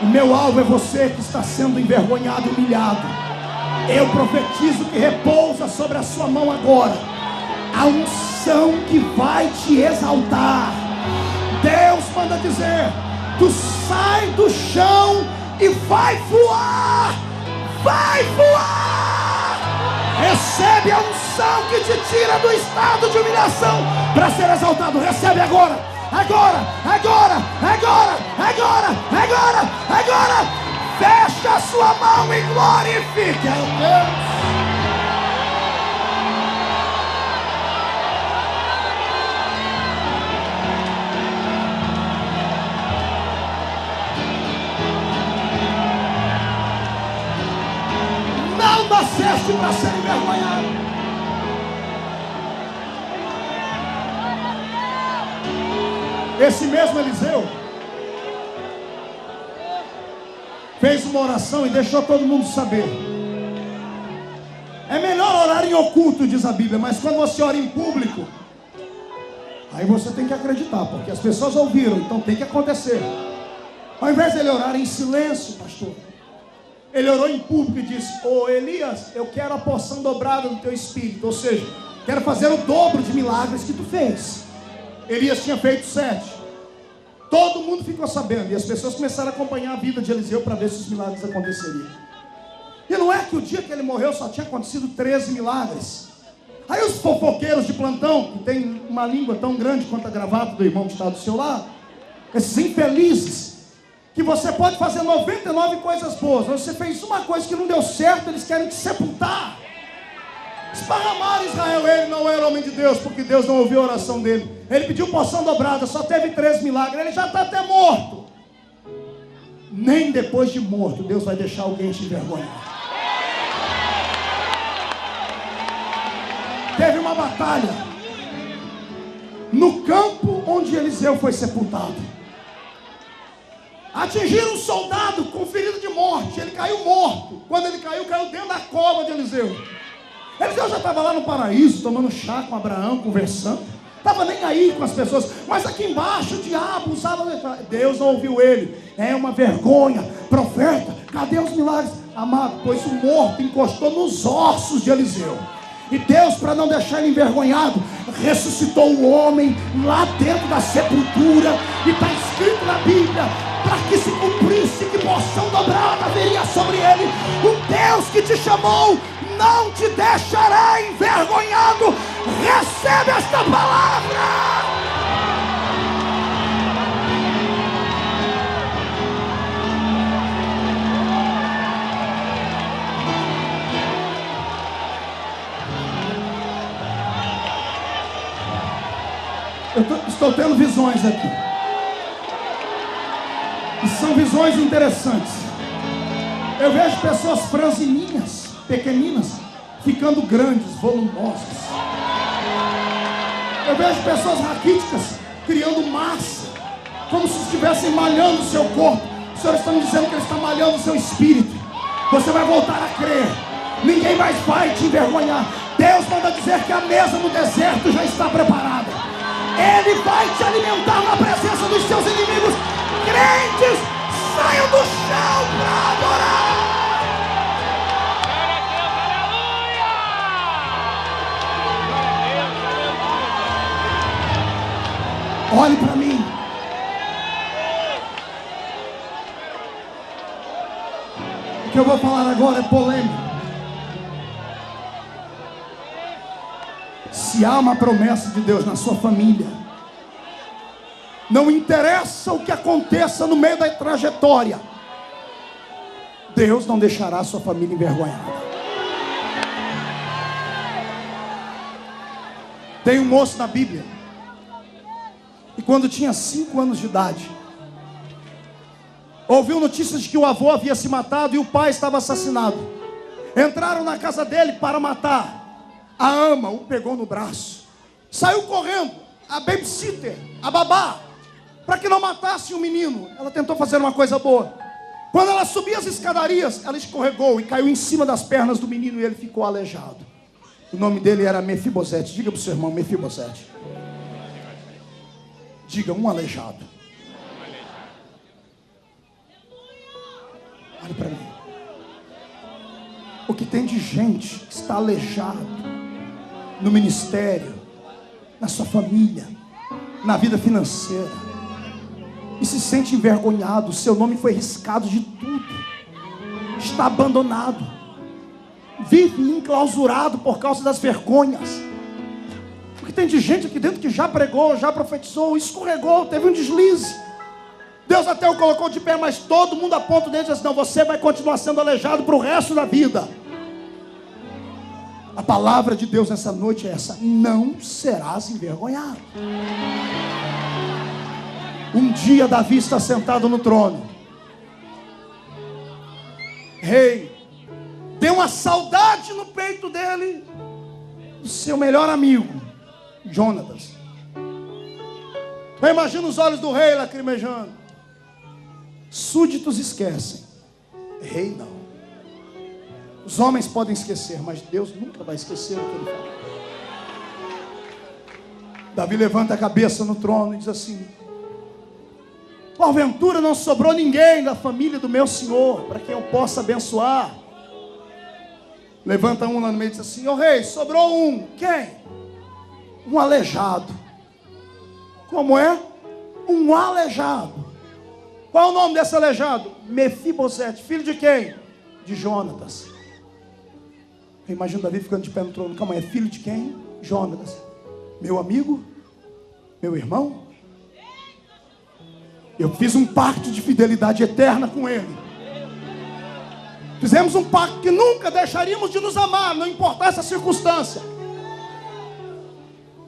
S1: O meu alvo é você que está sendo envergonhado e humilhado. Eu profetizo que repousa sobre a sua mão agora a unção que vai te exaltar. Deus manda dizer: tu sai do chão e vai voar. Vai voar. Recebe a unção que te tira do estado de humilhação para ser exaltado. Recebe agora. Agora, agora, agora, agora, agora, agora. Fecha a sua mão e glorifique a Deus. Não nasceste para ser envergonhado. Esse mesmo Eliseu fez uma oração e deixou todo mundo saber. É melhor orar em oculto, diz a Bíblia, mas quando você ora em público, aí você tem que acreditar, porque as pessoas ouviram, então tem que acontecer. Ao invés de ele orar em silêncio, pastor, ele orou em público e disse: ô Elias, eu quero a porção dobrada do teu espírito. Ou seja, quero fazer o dobro de milagres que tu fez. Elias tinha feito 7. Todo mundo ficou sabendo. E as pessoas começaram a acompanhar a vida de Eliseu para ver se os milagres aconteceriam. E não é que o dia que ele morreu só tinha acontecido 13 milagres. Aí os fofoqueiros de plantão, que tem uma língua tão grande quanto a gravata do irmão que está do seu lado, esses infelizes, que você pode fazer 99 coisas boas, mas você fez uma coisa que não deu certo, eles querem te sepultar. Esparramaram Israel. Ele não era homem de Deus, porque Deus não ouviu a oração dele. Ele pediu porção dobrada, só teve 13 milagres. Ele já está até morto. Nem depois de morto Deus vai deixar alguém te envergonhar. Teve uma batalha no campo onde Eliseu foi sepultado. Atingiram um soldado com ferido de morte. Ele caiu morto. Quando ele caiu, caiu dentro da cova de Eliseu. Eliseu já estava lá no paraíso, tomando chá com Abraão, conversando. Estava nem aí com as pessoas. Mas aqui embaixo o diabo usava. Deus não ouviu ele. É uma vergonha. Profeta, cadê os milagres? Amado, pois o morto encostou nos ossos de Eliseu. E Deus, para não deixar ele envergonhado, ressuscitou o homem lá dentro da sepultura. E está escrito na Bíblia, para que se cumprisse que porção dobrada haveria sobre ele. O Deus que te chamou não te deixará envergonhado. Recebe esta palavra. Estou tendo visões aqui. E são visões interessantes. Eu vejo pessoas franzininhas, pequeninas, ficando grandes, volumosas. Eu vejo pessoas raquíticas criando massa, como se estivessem malhando o seu corpo. O Senhor está me dizendo que Ele está malhando o seu espírito. Você vai voltar a crer. Ninguém mais vai te envergonhar. Deus manda dizer que a mesa no deserto já está preparada. Ele vai te alimentar na presença dos seus inimigos. Crentes, saiam do chão para adorar. Olhe para mim. O que eu vou falar agora é polêmico. Se há uma promessa de Deus na sua família, Não interessa o que aconteça no meio da trajetória, Deus não deixará a sua família envergonhada. Tem um moço na Bíblia, e quando tinha 5 anos de idade, ouviu notícias de que o avô havia se matado e o pai estava assassinado. Entraram na casa dele para matar. A ama o pegou no braço, saiu correndo. A babysitter, a babá, para que não matasse o menino, ela tentou fazer uma coisa boa. Quando ela subia as escadarias, ela escorregou e caiu em cima das pernas do menino, e ele ficou aleijado. O nome dele era Mefibosete. Diga para o seu irmão: Mefibosete. Diga: um aleijado. Olha para mim. O que tem de gente que está aleijado no ministério, na sua família, na vida financeira, e se sente envergonhado. Seu nome foi riscado de tudo, está abandonado, vive enclausurado por causa das vergonhas. Porque tem de gente aqui dentro que já pregou, já profetizou, escorregou, teve um deslize. Deus até o colocou de pé, mas todo mundo aponta o dedo e diz: não, você vai continuar sendo aleijado para o resto da vida. A palavra de Deus nessa noite é essa: não serás envergonhado. Um dia Davi está sentado no trono. Rei, deu uma saudade no peito dele do seu melhor amigo, Jonatas. Eu imagino os olhos do rei lacrimejando. Súditos esquecem, rei não. Os homens podem esquecer, mas Deus nunca vai esquecer o que ele falou. Davi levanta a cabeça no trono e diz assim: porventura não sobrou ninguém da família do meu senhor para quem eu possa abençoar? Levanta um lá no meio e diz assim: ô rei, sobrou um. Quem? Um aleijado. Como é? Um aleijado. Qual é o nome desse aleijado? Mefibosete. Filho de quem? De Jonatas. Eu imagino Davi ficando de pé no trono. Calma aí, é filho de quem? Jonatas. Meu amigo? Meu irmão? Eu fiz um pacto de fidelidade eterna com ele. Fizemos um pacto que nunca deixaríamos de nos amar, não importasse a circunstância.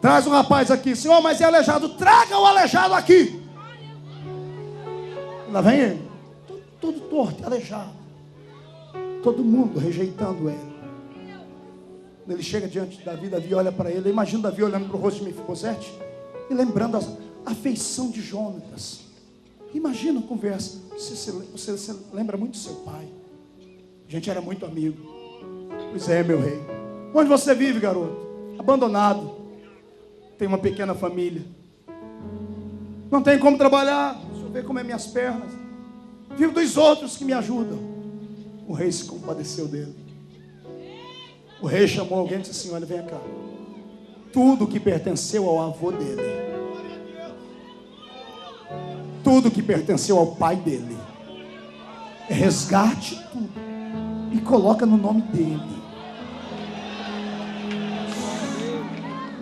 S1: Traz um rapaz aqui. Senhor, mas é aleijado. Traga o aleijado aqui. Lá vem ele, todo torto, aleijado. Todo mundo rejeitando ele. Quando ele chega diante de Davi, Davi olha para ele. Eu imagino Davi olhando para o rosto de Mefibosete e lembrando a afeição de Jonatas. Imagina a conversa. Você lembra muito do seu pai. A gente era muito amigo. Pois é, meu rei. Onde você vive, garoto? Abandonado. Tem uma pequena família. Não tem como trabalhar. Deixa eu ver como é minhas pernas. Vivo dos outros que me ajudam. O rei se compadeceu dele. O rei chamou alguém e disse assim: olha, vem cá. Tudo que pertenceu ao avô dele, tudo que pertenceu ao pai dele, resgate tudo e coloca no nome dele.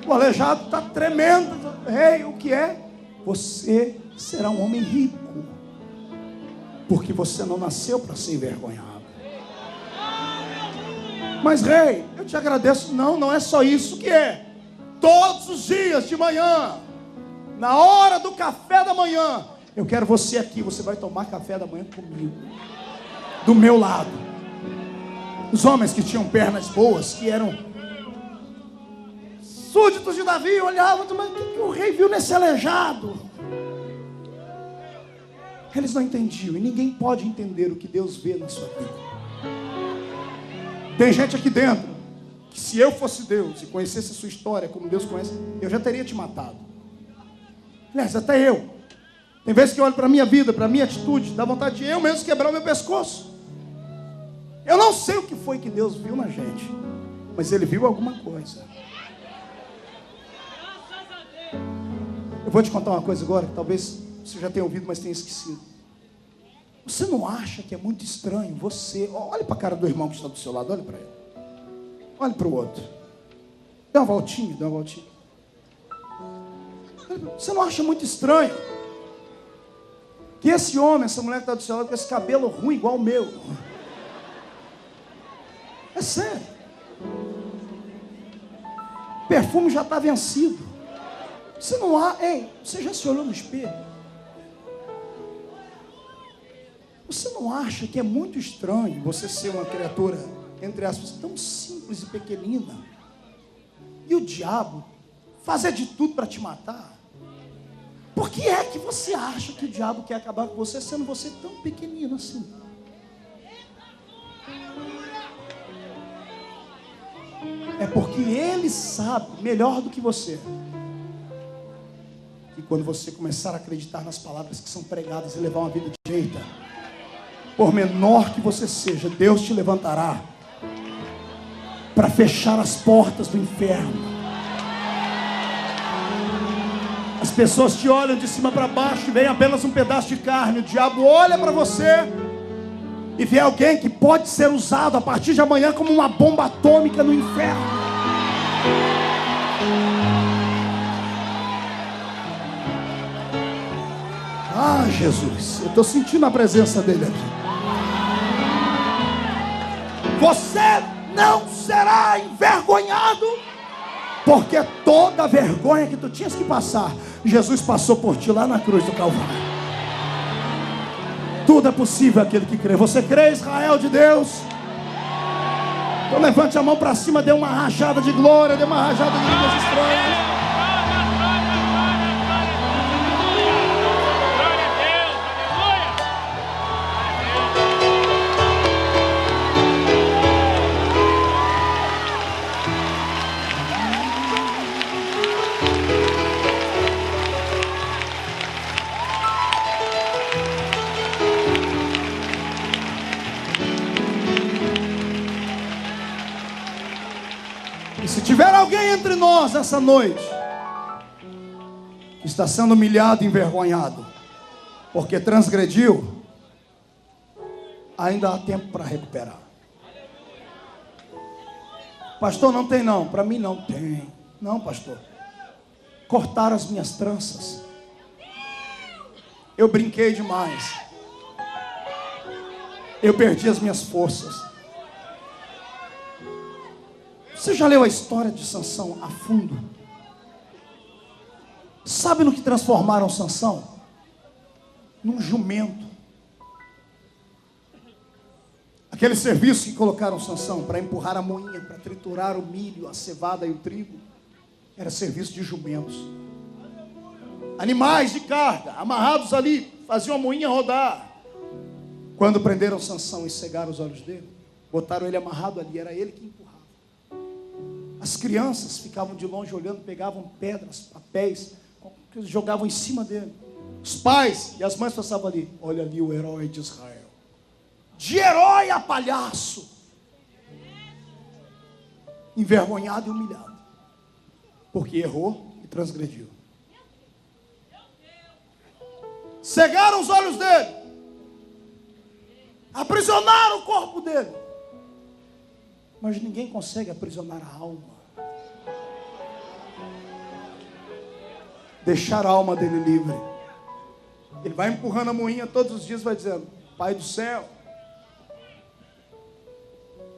S1: O aleijado está tremendo. Rei, o que é? Você será um homem rico, porque você não nasceu para ser envergonhado. Mas rei, eu te agradeço. Não, não é só isso. O que é? Todos os dias de manhã, na hora do café da manhã, eu quero você aqui. Você vai tomar café da manhã comigo, do meu lado. Os homens que tinham pernas boas, que eram súditos de Davi, olhavam: mas o que o rei viu nesse aleijado? Eles não entendiam, e ninguém pode entender o que Deus vê na sua vida. Tem gente aqui dentro que, se eu fosse Deus e conhecesse a sua história como Deus conhece, eu já teria te matado. Aliás, até eu. Tem vezes que eu olho para a minha vida, para a minha atitude, dá vontade de eu mesmo quebrar o meu pescoço. Eu não sei o que foi que Deus viu na gente, mas Ele viu alguma coisa. Eu vou te contar uma coisa agora, que talvez você já tenha ouvido, mas tenha esquecido. Você não acha que é muito estranho você... Olhe para a cara do irmão que está do seu lado, olhe para ele. Olhe para o outro. Dê uma voltinha, dê uma voltinha. Você não acha muito estranho que esse homem, essa mulher que está do seu lado, com esse cabelo ruim igual o meu. É sério. O perfume já está vencido. Você não há... Ei, você já se olhou no espelho? Você não acha que é muito estranho você ser uma criatura, entre aspas, tão simples e pequenina, e o diabo fazer de tudo para te matar? Por que é que você acha que o diabo quer acabar com você, sendo você tão pequenino assim? É porque ele sabe, melhor do que você, que quando você começar a acreditar nas palavras que são pregadas e levar uma vida direita, por menor que você seja, Deus te levantará para fechar as portas do inferno. As pessoas te olham de cima para baixo e veem apenas um pedaço de carne. O diabo olha para você e vê alguém que pode ser usado a partir de amanhã como uma bomba atômica no inferno. Ah, Jesus, eu estou sentindo a presença dele aqui. Você não será envergonhado, porque toda a vergonha que tu tinhas que passar, Jesus passou por ti lá na cruz do Calvário. Tudo é possível aquele que crê. Você crê, Israel de Deus? Então levante a mão para cima, dê uma rajada de glória, dê uma rajada de línguas estranhas. Se tiver alguém entre nós essa noite que está sendo humilhado e envergonhado porque transgrediu, ainda há tempo para recuperar. Pastor, não tem não. Para mim não tem. Não, pastor. Cortaram as minhas tranças. Eu brinquei demais. Eu perdi as minhas forças. Você já leu a história de Sansão a fundo? Sabe no que transformaram Sansão? Num jumento. Aquele serviço que colocaram Sansão para empurrar a moinha, para triturar o milho, a cevada e o trigo, era serviço de jumentos. Animais de carga, amarrados ali, faziam a moinha rodar. Quando prenderam Sansão e cegaram os olhos dele, botaram ele amarrado ali, era ele que empurrava. As crianças ficavam de longe olhando, pegavam pedras, papéis, jogavam em cima dele. Os pais e as mães passavam ali. Olha ali o herói de Israel. De herói a palhaço. Envergonhado e humilhado. Porque errou e transgrediu. Cegaram os olhos dele. Aprisionaram o corpo dele. Mas ninguém consegue aprisionar a alma. Deixar a alma dele livre. Ele vai empurrando a moinha todos os dias, vai dizendo: Pai do céu,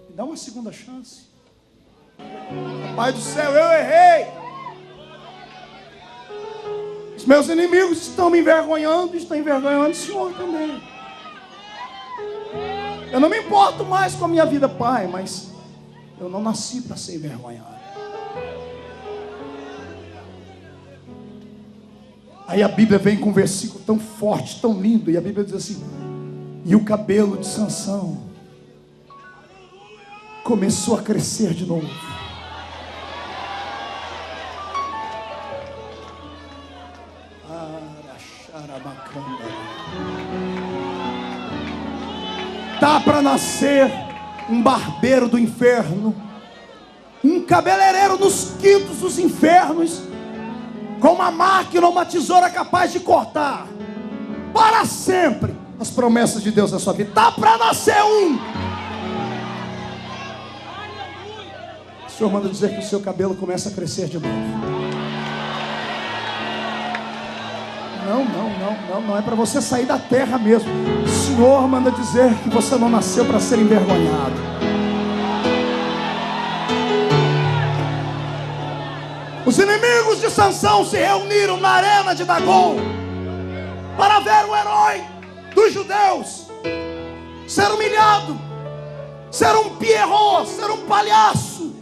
S1: me dá uma segunda chance. Pai do céu, eu errei. Os meus inimigos estão me envergonhando, estão envergonhando o Senhor também. Eu não me importo mais com a minha vida, Pai, mas eu não nasci para ser envergonhado. Aí a Bíblia vem com um versículo tão forte, tão lindo, e a Bíblia diz assim: e o cabelo de Sansão começou a crescer de novo. Dá para nascer um barbeiro do inferno, um cabeleireiro nos quintos dos infernos, com uma máquina ou uma tesoura capaz de cortar para sempre as promessas de Deus na sua vida. Dá para nascer um. O Senhor manda dizer que o seu cabelo começa a crescer de novo. Não. Não é para você sair da terra mesmo. O Senhor manda dizer que você não nasceu para ser envergonhado. Os inimigos de Sansão se reuniram na arena de Dagon para ver o herói dos judeus ser humilhado, ser um pierrot, ser um palhaço.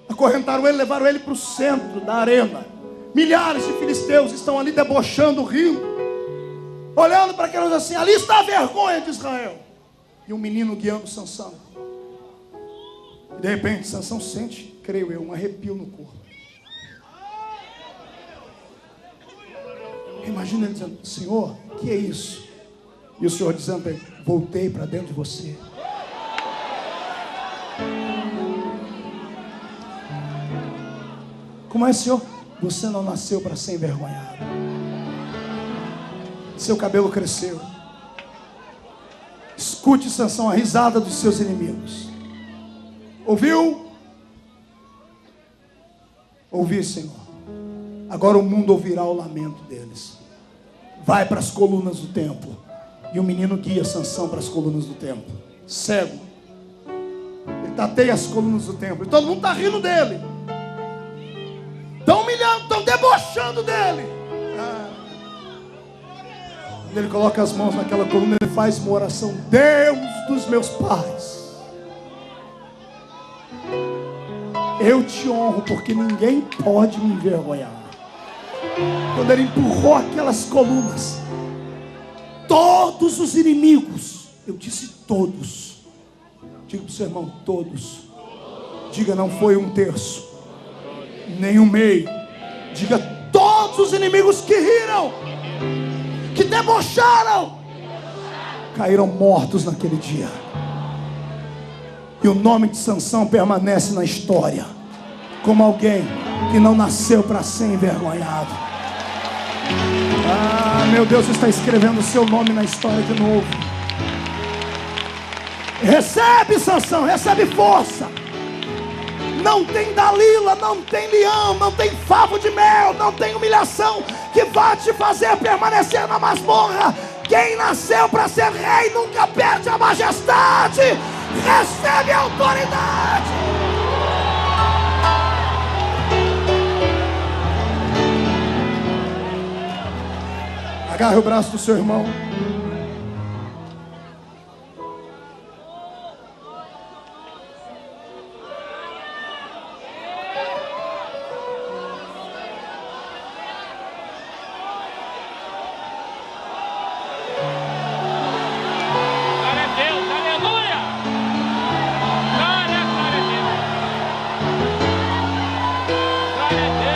S1: Acorrentaram ele, levaram ele para o centro da arena. Milhares de filisteus estão ali debochando, rindo, olhando para aqueles assim: ali está a vergonha de Israel. E um menino guiando Sansão. E de repente Sansão sente, creio eu, um arrepio no corpo. Imagina ele dizendo: Senhor, que é isso? E o Senhor dizendo para ele: voltei para dentro de você. Como é, Senhor? Você não nasceu para ser envergonhado. Seu cabelo cresceu. Escute, Sansão, a risada dos seus inimigos. Ouviu? Ouvi, Senhor. Agora o mundo ouvirá o lamento deles. Vai para as colunas do templo. E o menino guia Sansão para as colunas do templo. Cego. Ele tateia as colunas do templo. E todo mundo está rindo dele. Estão humilhando, estão debochando dele. Quando ele coloca as mãos naquela coluna, ele faz uma oração: Deus dos meus pais, eu te honro, porque ninguém pode me envergonhar. Quando ele empurrou aquelas colunas, todos os inimigos, eu disse todos, diga para o seu irmão: todos. Diga: não foi um terço, nem um meio. Diga: todos os inimigos que riram, que debocharam, caíram mortos naquele dia. E o nome de Sansão permanece na história como alguém que não nasceu para ser envergonhado. Meu Deus está escrevendo o seu nome na história de novo. Recebe, Sansão, recebe força. Não tem Dalila, não tem leão, não tem favo de mel, não tem humilhação que vá te fazer permanecer na masmorra. Quem nasceu para ser rei nunca perde a majestade. Recebe a autoridade. Agarre o braço do seu irmão.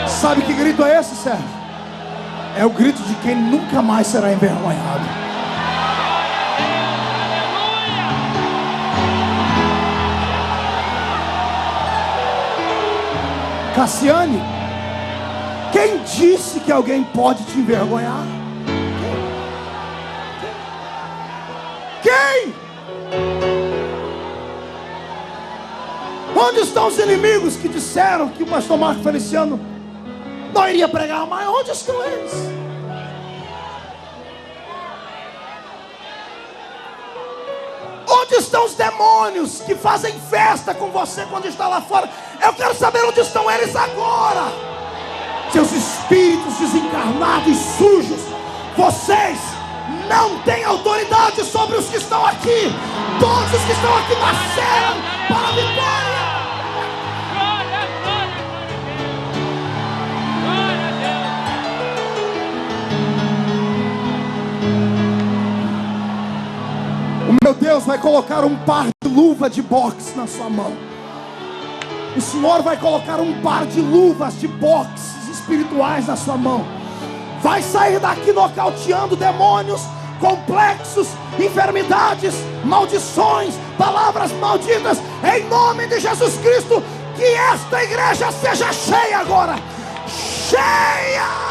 S1: Sabe que grito é esse, Sérgio? É o grito de quem nunca mais será envergonhado. Cassiane, quem disse que alguém pode te envergonhar? Quem? Onde estão os inimigos que disseram que o pastor Marco Feliciano não iria pregar mais? Onde estão eles? Onde estão os demônios que fazem festa com você quando está lá fora? Eu quero saber onde estão eles agora. Seus espíritos desencarnados e sujos, vocês não têm autoridade sobre os que estão aqui. Todos os que estão aqui nasceram para a vitória. O meu Deus vai colocar um par de luva de boxe na sua mão. O Senhor vai colocar um par de luvas de boxe espirituais na sua mão. Vai sair daqui nocauteando demônios, complexos, enfermidades, maldições, palavras malditas, em nome de Jesus Cristo. Que esta igreja seja cheia agora. Cheia!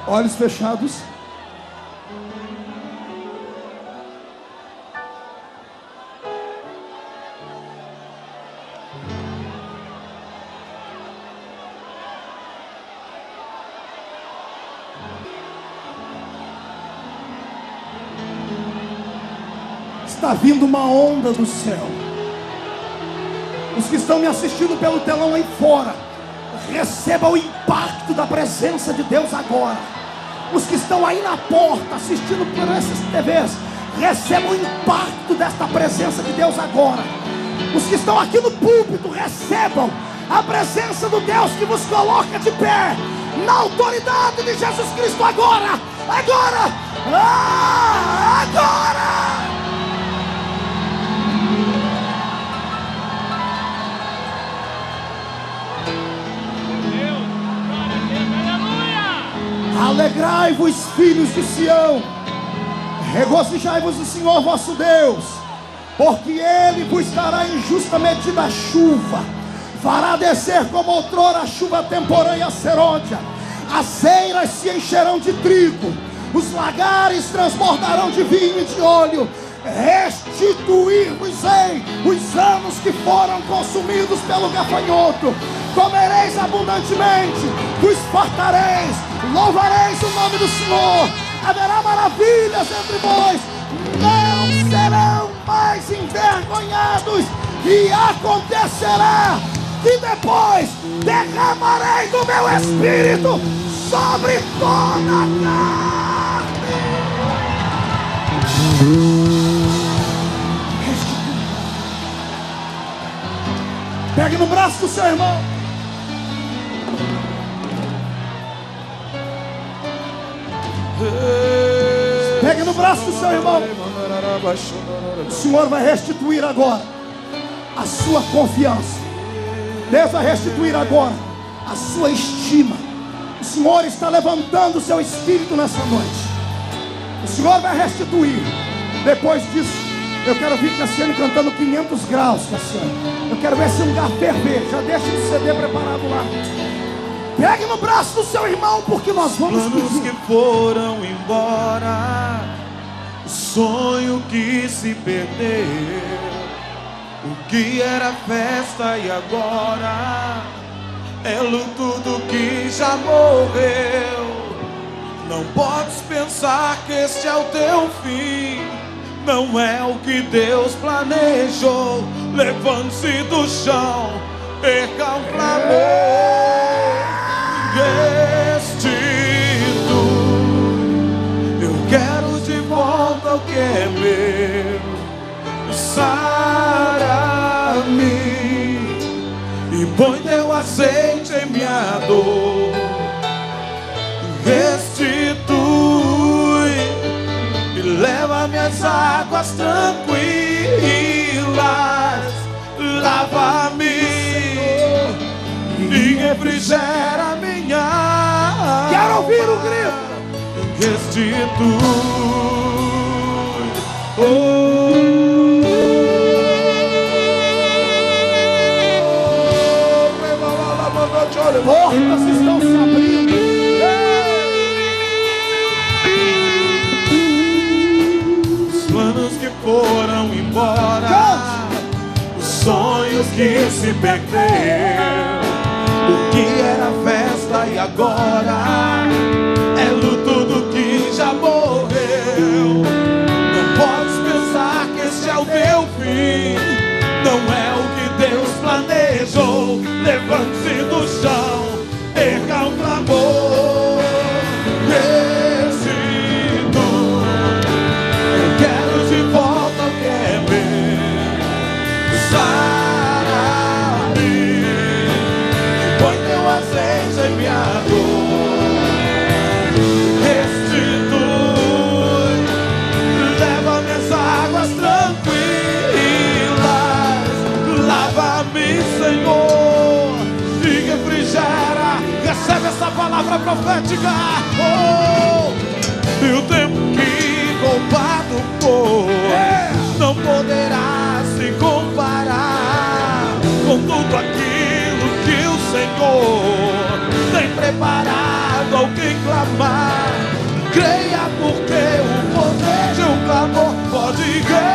S1: Olhos fechados. Está vindo uma onda do céu. Os que estão me assistindo pelo telão aí fora, receba o impacto da presença de Deus agora. Os que estão aí na porta assistindo por essas TVs, recebam o impacto desta presença de Deus agora. Os que estão aqui no púlpito, recebam a presença do Deus que vos coloca de pé, na autoridade de Jesus Cristo agora. Agora! Agora! Alegrai-vos, filhos de Sião, regozijai-vos do Senhor vosso Deus, porque Ele vos dará em justa medida a chuva, fará descer como outrora a chuva temporã e a serôdia, as eiras se encherão de trigo, os lagares transbordarão de vinho e de óleo. Restituir-vos-ei os anos que foram consumidos pelo gafanhoto. Comereis abundantemente, vos fartareis, louvareis o nome do Senhor. Haverá maravilhas entre vós, não serão mais envergonhados. E acontecerá que depois derramarei do meu espírito sobre toda a carne. Pegue no braço do seu irmão. Pegue no braço do seu irmão. O Senhor vai restituir agora a sua confiança. Deus vai restituir agora a sua estima. O Senhor está levantando o seu espírito nessa noite. O Senhor vai restituir. Depois disso, eu quero ver Cassiano cantando 500 graus, Cassiano. Eu quero ver esse lugar ferver. Já deixa o CD preparado lá. Pegue no braço do seu irmão, porque nós vamos
S2: planos que foram embora, o sonho que se perdeu, o que era festa e agora é luto do que já morreu. Não podes pensar que este é o teu fim, não é o que Deus planejou. Levante-se do chão, perca o clamor. Restitui, eu quero de volta o que é meu. Sara-me e põe teu azeite em minha dor. Restitui e leva minhas águas tranquilas. Lava-me e refrigera minha alma.
S1: Quero ouvir o grito.
S2: Restitui,
S1: portas estão se abrindo.
S2: Os planos que foram embora, os sonhos que se perderam, o que era festa e agora é luto do que já morreu. Não podes pensar que este é o teu fim, não é o que Deus planejou. Levante-se do chão, erga o clamor. Restitui, eu quero de volta o que é meu. Sara-me, põe teu azeite em minha dor. Restitui, leva minhas águas tranquilas. Lava-me, Senhor, e refrigera. Recebe essa palavra profética. Oh, e o tempo que roubado foi, não poderá se comparar com tudo aquilo que o Senhor tem preparado ao que clamar. Creia, porque o poder de um clamor pode ressuscitar.